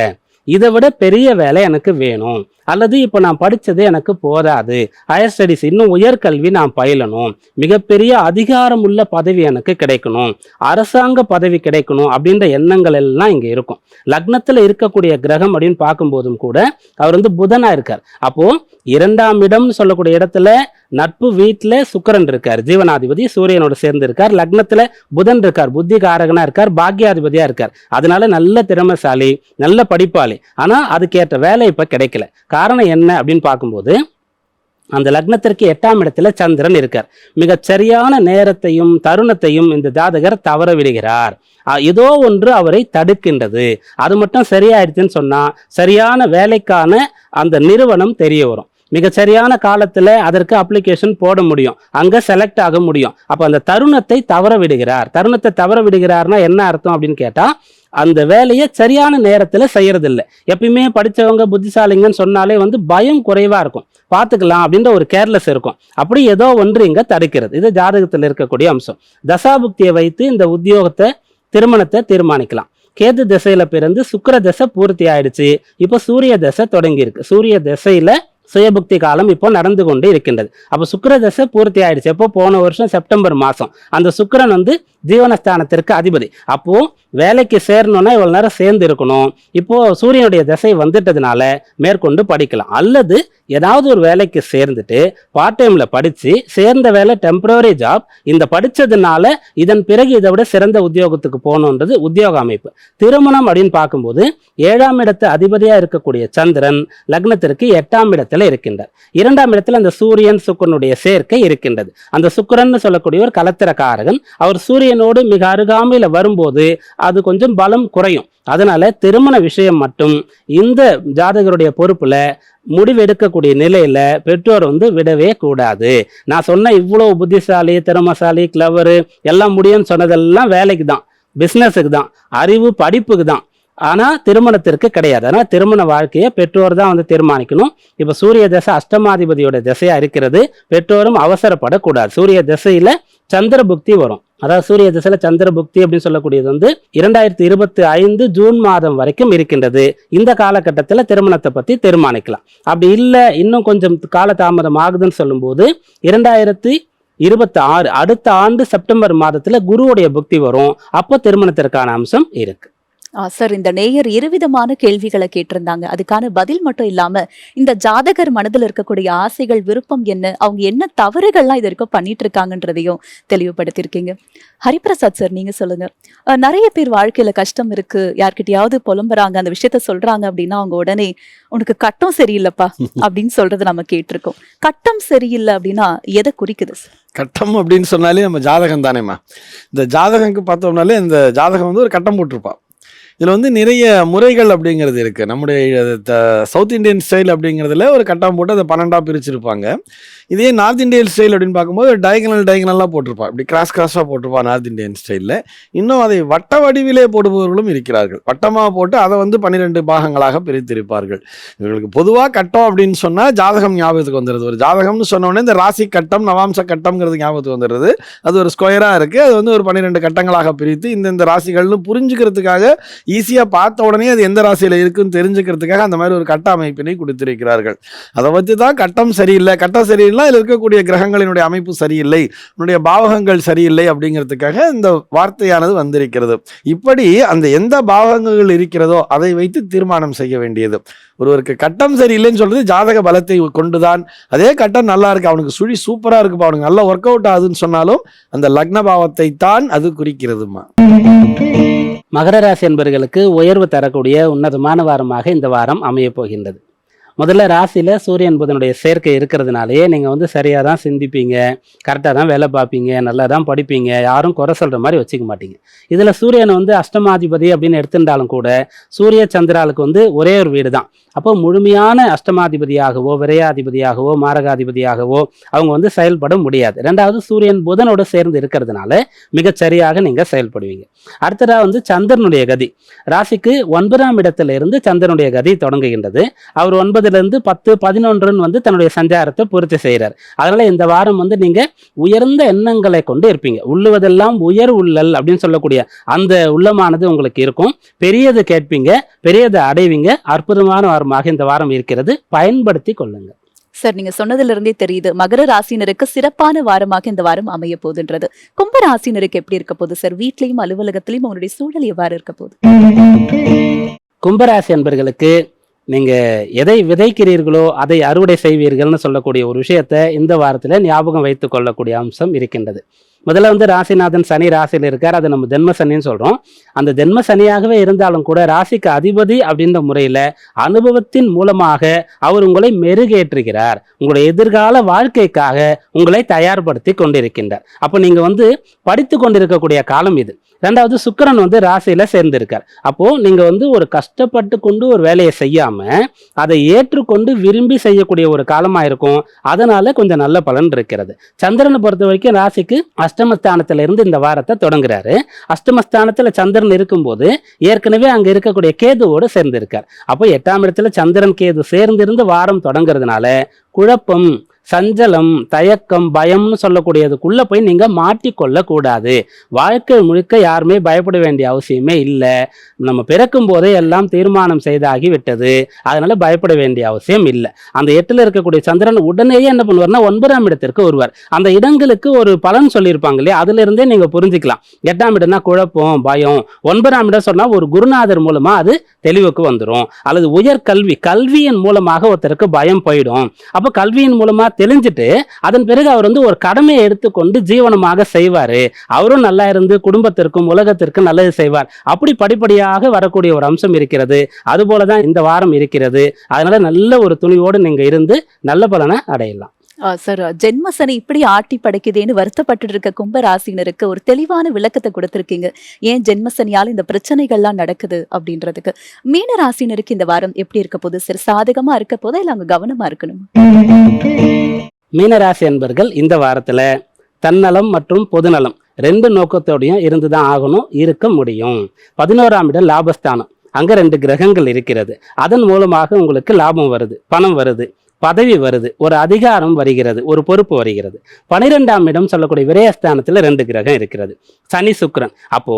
இதை விட பெரிய வேலை எனக்கு வேணும், அல்லது இப்போ நான் படித்தது எனக்கு போதாது, ஹையர் ஸ்டடீஸ் இன்னும் உயர்கல்வி நான் பயிலணும், மிகப்பெரிய அதிகாரம் உள்ள பதவி எனக்கு கிடைக்கணும், அரசாங்க பதவி கிடைக்கணும் அப்படின்ற எண்ணங்கள் எல்லாம் இங்கே இருக்கும். லக்னத்தில் இருக்கக்கூடிய கிரகம் அப்படின்னு பார்க்கும்போதும் கூட அவர் புதனா இருக்கார். அப்போ 2ஆம் இடம்னு சொல்லக்கூடிய இடத்துல நட்பு வீட்டில் சுக்கிரன் இருக்கார், ஜீவனாதிபதி சூரியனோடு சேர்ந்து இருக்கார். லக்னத்துல புதன் இருக்கார், புத்தி காரகனா இருக்கார், பாக்கியாதிபதியா இருக்கார். அதனால நல்ல திறமைசாலி, நல்ல படிப்பாளி. ஆனா அதுக்கேற்ற வேலை இப்ப கிடைக்கல. காரணம் என்ன அப்படின்னு பார்க்கும்போது அந்த லக்னத்திற்கு 8ஆம் இடத்துல சந்திரன் இருக்கார். மிகச் சரியான நேரத்தையும் தருணத்தையும் இந்த ஜாதகர் தவற விடுகிறார். ஏதோ ஒன்று அவரை தடுக்கின்றது. அது மட்டும் சரியாயிடுச்சுன்னு சொன்னா சரியான வேலைக்கான அந்த நிறுவனம் தெரிய வரும். மிக சரியான காலத்துல அதற்கு அப்ளிகேஷன் போட முடியும், அங்க செலக்ட் ஆக முடியும். அப்ப அந்த தருணத்தை தவற விடுகிறார். தருணத்தை தவற விடுகிறார்னா என்ன அர்த்தம் அப்படின்னு கேட்டா அந்த வேலையை சரியான நேரத்துல செய்யறதில்லை. எப்பயுமே படிச்சவங்க புத்திசாலிங்கன்னு சொன்னாலே பயம் குறைவா இருக்கும், பார்த்துக்கலாம் அப்படின்ற ஒரு கேர்லெஸ் இருக்கும். அப்படி ஏதோ ஒன்று இங்க தடுக்கிறது. இது ஜாதகத்தில் இருக்கக்கூடிய அம்சம். தசாபுக்தியை வைத்து இந்த உத்தியோகத்தை திருமணத்தை தீர்மானிக்கலாம். கேது திசையில பிறந்து சுக்கிர தசை பூர்த்தி ஆயிடுச்சு, இப்போ சூரிய தசை தொடங்கி இருக்கு. சூரிய தசையில சுயபுக்தி காலம் இப்போ நடந்து கொண்டு இருக்கின்றது. அப்போ சுக்கிர தசை பூர்த்தி ஆயிடுச்சு. எப்போ? போன வருஷம் செப்டம்பர் மாதம். அந்த சுக்கிரன் வந்து ஜீவனஸ்தானத்திற்கு அதிபதி. அப்போ வேலைக்கு சேரணும்னா இவ்வளவு நேரம் சேர்ந்து இருக்கணும். இப்போ சூரியனுடைய திசை வந்துட்டதுனால மேற்கொண்டு படிக்கலாம். அல்லது ஏதாவது ஒரு வேலைக்கு சேர்ந்துட்டு பார்ட் டைம்ல படிச்சு சேர்ந்த வேலை டெம்பரரி ஜாப், இந்த படிச்சதுனால இதன் பிறகு இதை விட சிறந்த உத்தியோகத்துக்கு போகணுன்றது உத்தியோக அமைப்பு. திருமணம் அப்படின்னு பார்க்கும்போது 7ஆம் இடத்து அதிபதியா இருக்கக்கூடிய சந்திரன் லக்னத்திற்கு 8ஆம் இடத்துல இருக்கின்றார். 2ஆம் இடத்துல அந்த சூரியன் சுக்கிரனுடைய சேர்க்கை இருக்கின்றது. அந்த சுக்கிரன் சொல்லக்கூடிய ஒரு கலத்திரக்காரகன். அவர் சூரியனோடு மிக அருகாமையில வரும்போது அது கொஞ்சம் பலம் குறையும். அதனால திருமண விஷயம் மட்டும் இந்த ஜாதகருடைய பொறுப்புல முடிவெடுக்கக்கூடிய நிலையில பெற்றோர் வந்து விடவே கூடாது. நான் சொன்ன இவ்வளவு புத்திசாலி, திறமசாலி, கிளவரு எல்லாம் முடியும்னு சொன்னதெல்லாம் வேலைக்கு தான், பிசினஸுக்கு தான், அறிவு படிப்புக்கு தான். ஆனா திருமணத்திற்கு கிடையாது. ஆனா திருமண வாழ்க்கையை பெற்றோர் தான் வந்து தீர்மானிக்கணும். இப்ப சூரிய தசை அஷ்டமாதிபதியோட திசையா இருக்கிறது. பெற்றோரும் அவசரப்படக்கூடாது. சூரிய திசையில சந்திர புக்தி வரும். அதாவது சூரிய திசையில சந்திர புக்தி அப்படின்னு சொல்லக்கூடியது வந்து 2025 ஜூன் மாதம் வரைக்கும் இருக்கின்றது. இந்த காலகட்டத்தில் திருமணத்தை பத்தி தீர்மானிக்கலாம். அப்படி இல்லை இன்னும் கொஞ்சம் காலதாமதம் ஆகுதுன்னு சொல்லும்போது 2026 அடுத்த ஆண்டு செப்டம்பர் மாதத்துல குருவுடைய புக்தி வரும். அப்போ திருமணத்திற்கான அம்சம் இருக்கு. சார், இந்த நேயர் இருவிதமான கேள்விகளை கேட்டிருந்தாங்க. அதுக்கான பதில் மட்டும் இல்லாம இந்த ஜாதகர் மனதில் இருக்கக்கூடிய ஆசைகள், விருப்பம் என்ன, அவங்க என்ன தவறுகள்லாம் இது வரைக்கும் பண்ணிட்டு இருக்காங்கன்றதையும் தெளிவுபடுத்திருக்கீங்க. ஹரிபிரசாத் சார், நீங்க சொல்லுங்க. நிறைய பேர் வாழ்க்கையில கஷ்டம் இருக்கு, யார்கிட்டயாவது புலம்புறாங்க, அந்த விஷயத்த சொல்றாங்க அப்படின்னா அவங்க உடனே உனக்கு கட்டம் சரியில்லைப்பா அப்படின்னு சொல்றது நம்ம கேட்டிருக்கோம். கட்டம் சரியில்லை அப்படின்னா எதை குறிக்குது சார்? கட்டம் அப்படின்னு சொன்னாலே நம்ம ஜாதகம் தானேம்மா. இந்த ஜாதகம்க்கு பார்த்தோம்னாலே இந்த ஜாதகம் வந்து ஒரு கட்டம் போட்டிருப்பா. இதில் வந்து நிறைய முறைகள் அப்படிங்கிறது இருக்குது. நம்முடைய சவுத் இந்தியன் ஸ்டைல் அப்படிங்கிறதுல ஒரு கட்டம் போட்டு அதை 12ஆக பிரிச்சிருப்பாங்க. இதே நார்த் இந்தியன் ஸ்டைல் அப்படின்னு பார்க்கும்போது டயகனலாக போட்டிருப்பா. இப்படி கிராஸாக போட்டிருப்பா நார்த் இந்தியன் ஸ்டைலில். இன்னும் அதை வட்ட வடிவிலே போடுபவர்களும் இருக்கிறார்கள். வட்டமாக போட்டு அதை வந்து 12 பாகங்களாக பிரித்திருப்பார்கள். இவர்களுக்கு பொதுவாக கட்டம் அப்படின்னு சொன்னால் ஜாதகம் ஞாபகத்துக்கு வந்துடுது. ஒரு ஜாதகம்னு சொன்னோடனே இந்த ராசி கட்டம், நவாம்ச கட்டம்ங்கிறது ஞாபகத்துக்கு வந்துடுது. அது ஒரு ஸ்கொயராக இருக்குது. அது வந்து ஒரு 12 கட்டங்களாக பிரித்து இந்த ராசிகள்னு புரிஞ்சுக்கிறதுக்காக, ஈஸியாக பார்த்த உடனே அது எந்த ராசியில் இருக்குன்னு தெரிஞ்சுக்கிறதுக்காக அந்த மாதிரி ஒரு கட்ட அமைப்பினை கொடுத்திருக்கிறார்கள். அதை வச்சு தான் கட்டம் சரியில்லை, கட்டம் சரியில்லை, இதில் இருக்கக்கூடிய கிரகங்களினுடைய அமைப்பு சரியில்லை, உன்னுடைய பாவகங்கள் சரியில்லை அப்படிங்கிறதுக்காக இந்த வார்த்தையானது வந்திருக்கிறது. இப்படி அந்த எந்த பாவகங்கள் இருக்கிறதோ அதை வைத்து தீர்மானம் செய்ய வேண்டியது. ஒருவருக்கு கட்டம் சரியில்லைன்னு சொல்றது ஜாதக பலத்தை கொண்டுதான். அதே கட்டம் நல்லா இருக்கு, அவனுக்கு சுழி சூப்பரா இருக்குப்பா, அவனுக்கு நல்லா ஒர்க் அவுட் ஆகுதுன்னு சொன்னாலும் அந்த லக்ன பாவத்தை தான் அது குறிக்கிறதுமா. மகர ராசி என்பவர்களுக்கு உயர்வு தரக்கூடிய உன்னதமான வாரமாக இந்த வாரம் அமைய போகின்றது. முதல்ல ராசியில் சூரியன் புதனுடைய சேர்க்கை இருக்கிறதுனாலேயே நீங்கள் வந்து சரியாக தான் சிந்திப்பீங்க, கரெக்டாக தான் வேலை பார்ப்பீங்க, நல்லா தான் படிப்பீங்க, யாரும் குறை சொல்கிற மாதிரி வச்சுக்க மாட்டீங்க. இதில் சூரியனை வந்து அஷ்டமாதிபதி அப்படின்னு எடுத்துட்டாலும் கூட சூரிய சந்திராளுக்கு வந்து ஒரே ஒரு வீடு தான். அப்போ முழுமையான அஷ்டமாதிபதியாகவோ விரையாதிபதியாகவோ மாரகாதிபதியாகவோ அவங்க வந்து செயல்பட முடியாது. ரெண்டாவது சூரியன் புதனோடு சேர்ந்து இருக்கிறதுனால மிகச்சரியாக நீங்கள் செயல்படுவீங்க. அடுத்ததாக வந்து சந்திரனுடைய கதி ராசிக்கு 9ஆம் இடத்துல இருந்து சந்திரனுடைய கதி தொடங்குகின்றது. அவர் 9லிருந்து 10, 11 வந்து தன்னுடைய சஞ்சாரத்தை பூர்த்தி செய்கிறார். அதனால இந்த வாரம் வந்து நீங்க உயர்ந்த எண்ணங்களை கொண்டு இருப்பீங்க. உள்ளுவதெல்லாம் உயர் உள்ளல் அப்படின்னு சொல்லக்கூடிய அந்த உள்ளமானது உங்களுக்கு இருக்கும். பெரியது கேட்பீங்க, பெரியதை அடைவீங்க. அற்புதமான வாரமாக இந்த வாரம் இருக்கிறது, பயன்படுத்தி கொள்ளுங்க. சார், நீங்க சொன்னதுல இருந்தே தெரியுது மகர ராசினருக்கு சிறப்பான வாரமாக இந்த வாரம் அமைய போகுதுன்றது. கும்ப ராசினருக்கு எப்படி இருக்க போகுது சார்? வீட்லயும் அலுவலகத்திலையும் அவருடைய சூழல் எவ்வாறு இருக்க போகுது? கும்பராசி என்பர்களுக்கு நீங்க எதை விதைக்கிறீர்களோ அதை அறுவடை செய்வீர்கள்னு சொல்லக்கூடிய ஒரு விஷயத்தை இந்த வாரத்துல ஞாபகம் வைத்துக் கொள்ளக்கூடிய அம்சம் இருக்கின்றது. முதல்ல வந்து ராசிநாதன் சனி ராசியில் இருக்கார், அதை நம்ம ஜென்ம சனின்னு சொல்றோம். அந்த ஜென்ம சனியாகவே இருந்தாலும் கூட ராசிக்கு அதிபதி அப்படின்ற முறையில அனுபவத்தின் மூலமாக அவர் உங்களை மெருகேற்றுகிறார். உங்களுடைய எதிர்கால வாழ்க்கைக்காக உங்களை தயார்படுத்தி கொண்டிருக்கின்றார். அப்போ நீங்க வந்து படித்து கொண்டிருக்கக்கூடிய காலம் இது. ரெண்டாவது சுக்கிரன் வந்து ராசியில சேர்ந்திருக்கார். அப்போ நீங்க வந்து ஒரு கஷ்டப்பட்டு கொண்டு ஒரு வேலையை செய்யாம அதை ஏற்றுக்கொண்டு விரும்பி செய்யக்கூடிய ஒரு காலமா இருக்கும். அதனால கொஞ்சம் நல்ல பலன் இருக்கிறது. சந்திரனை பொறுத்த வரைக்கும் ராசிக்கு அஷ்டமஸ்தானத்துல இருந்து இந்த வாரத்தை தொடங்குறாரு. அஷ்டமஸ்தானத்துல சந்திரன் இருக்கும்போது ஏற்கனவே அங்க இருக்கக்கூடிய கேதுவோடு சேர்ந்திருக்கார். அப்போ 8ஆம் இடத்துல சந்திரன் கேது சேர்ந்திருந்து வாரம் தொடங்குறதுனால குழப்பம், சஞ்சலம், தயக்கம், பயம்னு சொல்லக்கூடியதுக்குள்ள போய் நீங்க மாட்டிக்கொள்ள கூடாது. வாழ்க்கை முழுக்க யாருமே பயப்பட வேண்டிய அவசியமே இல்லை. நம்ம பிறக்கும் போதே எல்லாம் தீர்மானம் செய்தாகி விட்டது. அதனால பயப்பட வேண்டிய அவசியம் இல்லை. அந்த 8ல் இருக்கக்கூடிய சந்திரன் உடனேயே என்ன பண்ணுவார்னா 9ஆம் இடத்திற்கு வருவார். அந்த இடங்களுக்கு ஒரு பலன் சொல்லியிருப்பாங்க இல்லையா, அதுல இருந்தே நீங்க புரிஞ்சுக்கலாம். 8ஆம் இடம்னா குழப்பம், பயம். 9ஆம் இடம் சொன்னா ஒரு குருநாதர் மூலமா அது தெளிவுக்கு வந்துடும். அல்லது உயர்கல்வி, கல்வியின் மூலமாக ஒருத்தருக்கு பயம் போயிடும். அப்ப கல்வியின் மூலமா தெளிஞ்சிட்டு அதன் பிறகு அவர் ஒரு கடமையை எடுத்துக்கொண்டு ஜீவனமாக செய்வாரு. அவரும் நல்லா இருந்து குடும்பத்திற்கும் உலகத்திற்கும் நல்லது செய்வார். அப்படி படிப்படியாக வரக்கூடிய ஒரு அம்சம் இருக்கிறது. அதுபோலதான் இந்த வாரம் இருக்கிறது. அதனால நல்ல ஒரு துணிவோடு நீங்க இருந்து நல்ல பலனை அடையலாம். சார், ஜென்ம சனி இப்படி ஆட்டி படைக்குதேன்னு வருத்தப்பட்டு இருக்க கும்ப ராசினருக்கு ஒரு தெளிவான விளக்கத்தை கொடுத்திருக்கீங்க. ஏன் ஜென்ம சனியால இந்த பிரச்சனைகள்லாம் நடக்குது அப்படின்றதுக்கு. மீன ராசினருக்கு இந்த வாரம் எப்படி இருக்க போகுது சார்? சாதகமா இருக்க போதா இல்ல அவங்க கவனமா இருக்கணும்? மீனராசி அன்பர்கள் இந்த வாரத்துல தன்னலம் மற்றும் பொதுநலம் 2 நோக்கத்தோடையும் இருந்துதான் ஆகணும், இருக்க முடியும். 11ஆம் இடம் லாபஸ்தானம், அங்க 2 கிரகங்கள் இருக்கிறது. அதன் மூலமாக உங்களுக்கு லாபம் வருது, பணம் வருது, பதவி வருது, ஒரு அதிகாரம் வருகிறது, ஒரு பொறுப்பு வருகிறது. 12ஆம் இடம் சொல்லக்கூடிய விரயஸ்தானத்துல 2 கிரகம் இருக்கிறது, சனி சுக்கிரன். அப்போ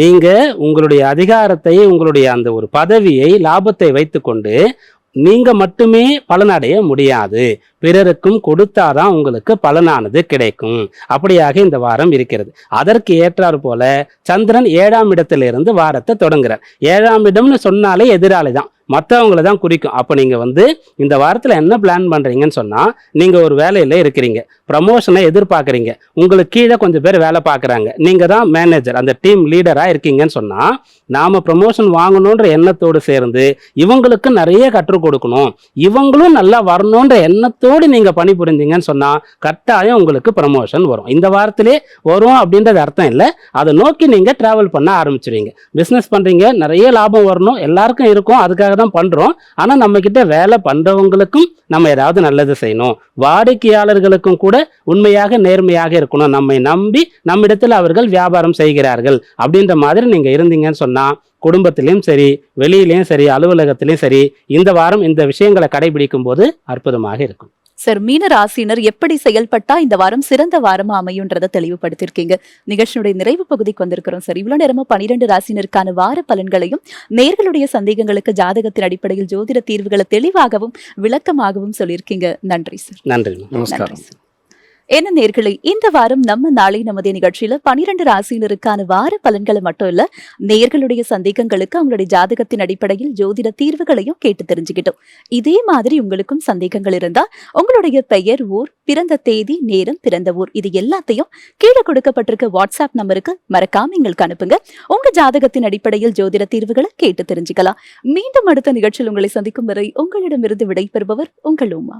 நீங்க உங்களுடைய அதிகாரத்தை, உங்களுடைய அந்த ஒரு பதவியை, லாபத்தை வைத்துக்கொண்டு நீங்க மட்டுமே பலனடைய முடியாது. பிறருக்கும் கொடுத்தாதான் உங்களுக்கு பலனானது கிடைக்கும். அப்படியாக இந்த வாரம் இருக்கிறது. அதற்கு ஏற்றாறு போல சந்திரன் 7ஆம் இடத்திலிருந்து வாரத்தை தொடங்குறார். 7ஆம் இடம்னு சொன்னாலே எதிராளி தான், மற்றவங்களை தான் குறிக்கும். அப்போ நீங்கள் இந்த வாரத்தில் என்ன பிளான் பண்ணுறீங்கன்னு சொன்னால், நீங்கள் ஒரு வேலையில் இருக்கிறீங்க, ப்ரமோஷனை எதிர்பார்க்குறீங்க, உங்களுக்கு கீழே கொஞ்சம் பேர் வேலை பார்க்குறாங்க, நீங்கள் தான் மேனேஜர், அந்த டீம் லீடராக இருக்கீங்கன்னு சொன்னால், நாம் ப்ரமோஷன் வாங்கணுன்ற எண்ணத்தோடு சேர்ந்து இவங்களுக்கு நிறைய கற்றுக் கொடுக்கணும், இவங்களும் நல்லா வரணுன்ற எண்ணத்தோடு நீங்கள் பணிபுரிஞ்சிங்கன்னு சொன்னால் கட்டாயம் உங்களுக்கு ப்ரமோஷன் வரும். இந்த வாரத்திலே வரும் அப்படின்றது அர்த்தம் இல்லை. அதை நோக்கி நீங்கள் ட்ராவல் பண்ண ஆரம்பிச்சிருவீங்க. பிஸ்னஸ் பண்ணுறீங்க, நிறைய லாபம் வரணும், எல்லாருக்கும் இருக்கும், அதுக்காக தான் பண்றோம். ஆனா நம்ம கிட்ட வேலை பண்றவங்களுக்கும் நம்ம ஏதாவது நல்லது செய்யணும், வாடிக்கையாளர்களுக்கும் கூட உண்மையாக நேர்மையாக இருக்கணும், நம்மை நம்பி நம்மிடத்தில் அவர்கள் வியாபாரம் செய்கிறார்கள் அப்படின்ற மாதிரி நீங்க இருந்தீங்கன்னு சொன்னா குடும்பத்திலையும் சரி, வெளியிலையும் சரி, அலுவலகத்திலையும் சரி, இந்த வாரம் இந்த விஷயங்களை கடைபிடிக்கும் போது அற்புதமாக இருக்கும். சார், மீன ராசினர் எப்படி செயல்பட்டா இந்த வாரம் சிறந்த வாரமா அமையும்ன்றதை தெளிவுபடுத்திருக்கீங்க. நிகழ்ச்சியுடைய நிறைவு பகுதிக்கு வந்திருக்கிறோம் சார். இவ்வளவு நேரமா 12 ராசினருக்கான வார பலன்களையும் நேர்களுடைய சந்தேகங்களுக்கு ஜாதகத்தின் அடிப்படையில் ஜோதிட தீர்வுகளை தெளிவாகவும் விளக்கமாகவும் சொல்லியிருக்கீங்க. நன்றி சார். நன்றி, நமஸ்காரம். என்ன நேர்களே, இந்த வாரம் நம்ம நாளை நமது நிகழ்ச்சியில 12 ராசினருக்கான வார பலன்களை மட்டும் இல்ல, நேர்களுடைய சந்தேகங்களுக்கு அவங்களுடைய ஜாதகத்தின் அடிப்படையில் ஜோதிட தீர்வுகளையும் கேட்டு தெரிஞ்சுக்கிட்டோம். இதே மாதிரி உங்களுக்கும் சந்தேகங்கள் இருந்தா உங்களுடைய பெயர், ஊர், பிறந்த தேதி, நேரம், பிறந்த ஊர், இது எல்லாத்தையும் கீழே கொடுக்கப்பட்டிருக்க வாட்ஸ்அப் நம்பருக்கு மறக்காம எங்களுக்கு அனுப்புங்க. உங்க ஜாதகத்தின் அடிப்படையில் ஜோதிட தீர்வுகளை கேட்டு தெரிஞ்சுக்கலாம். மீண்டும் அடுத்த நிகழ்ச்சியில் உங்களை சந்திக்கும் வரை உங்களிடமிருந்து விடைபெறுபவர் உங்கள் உமா.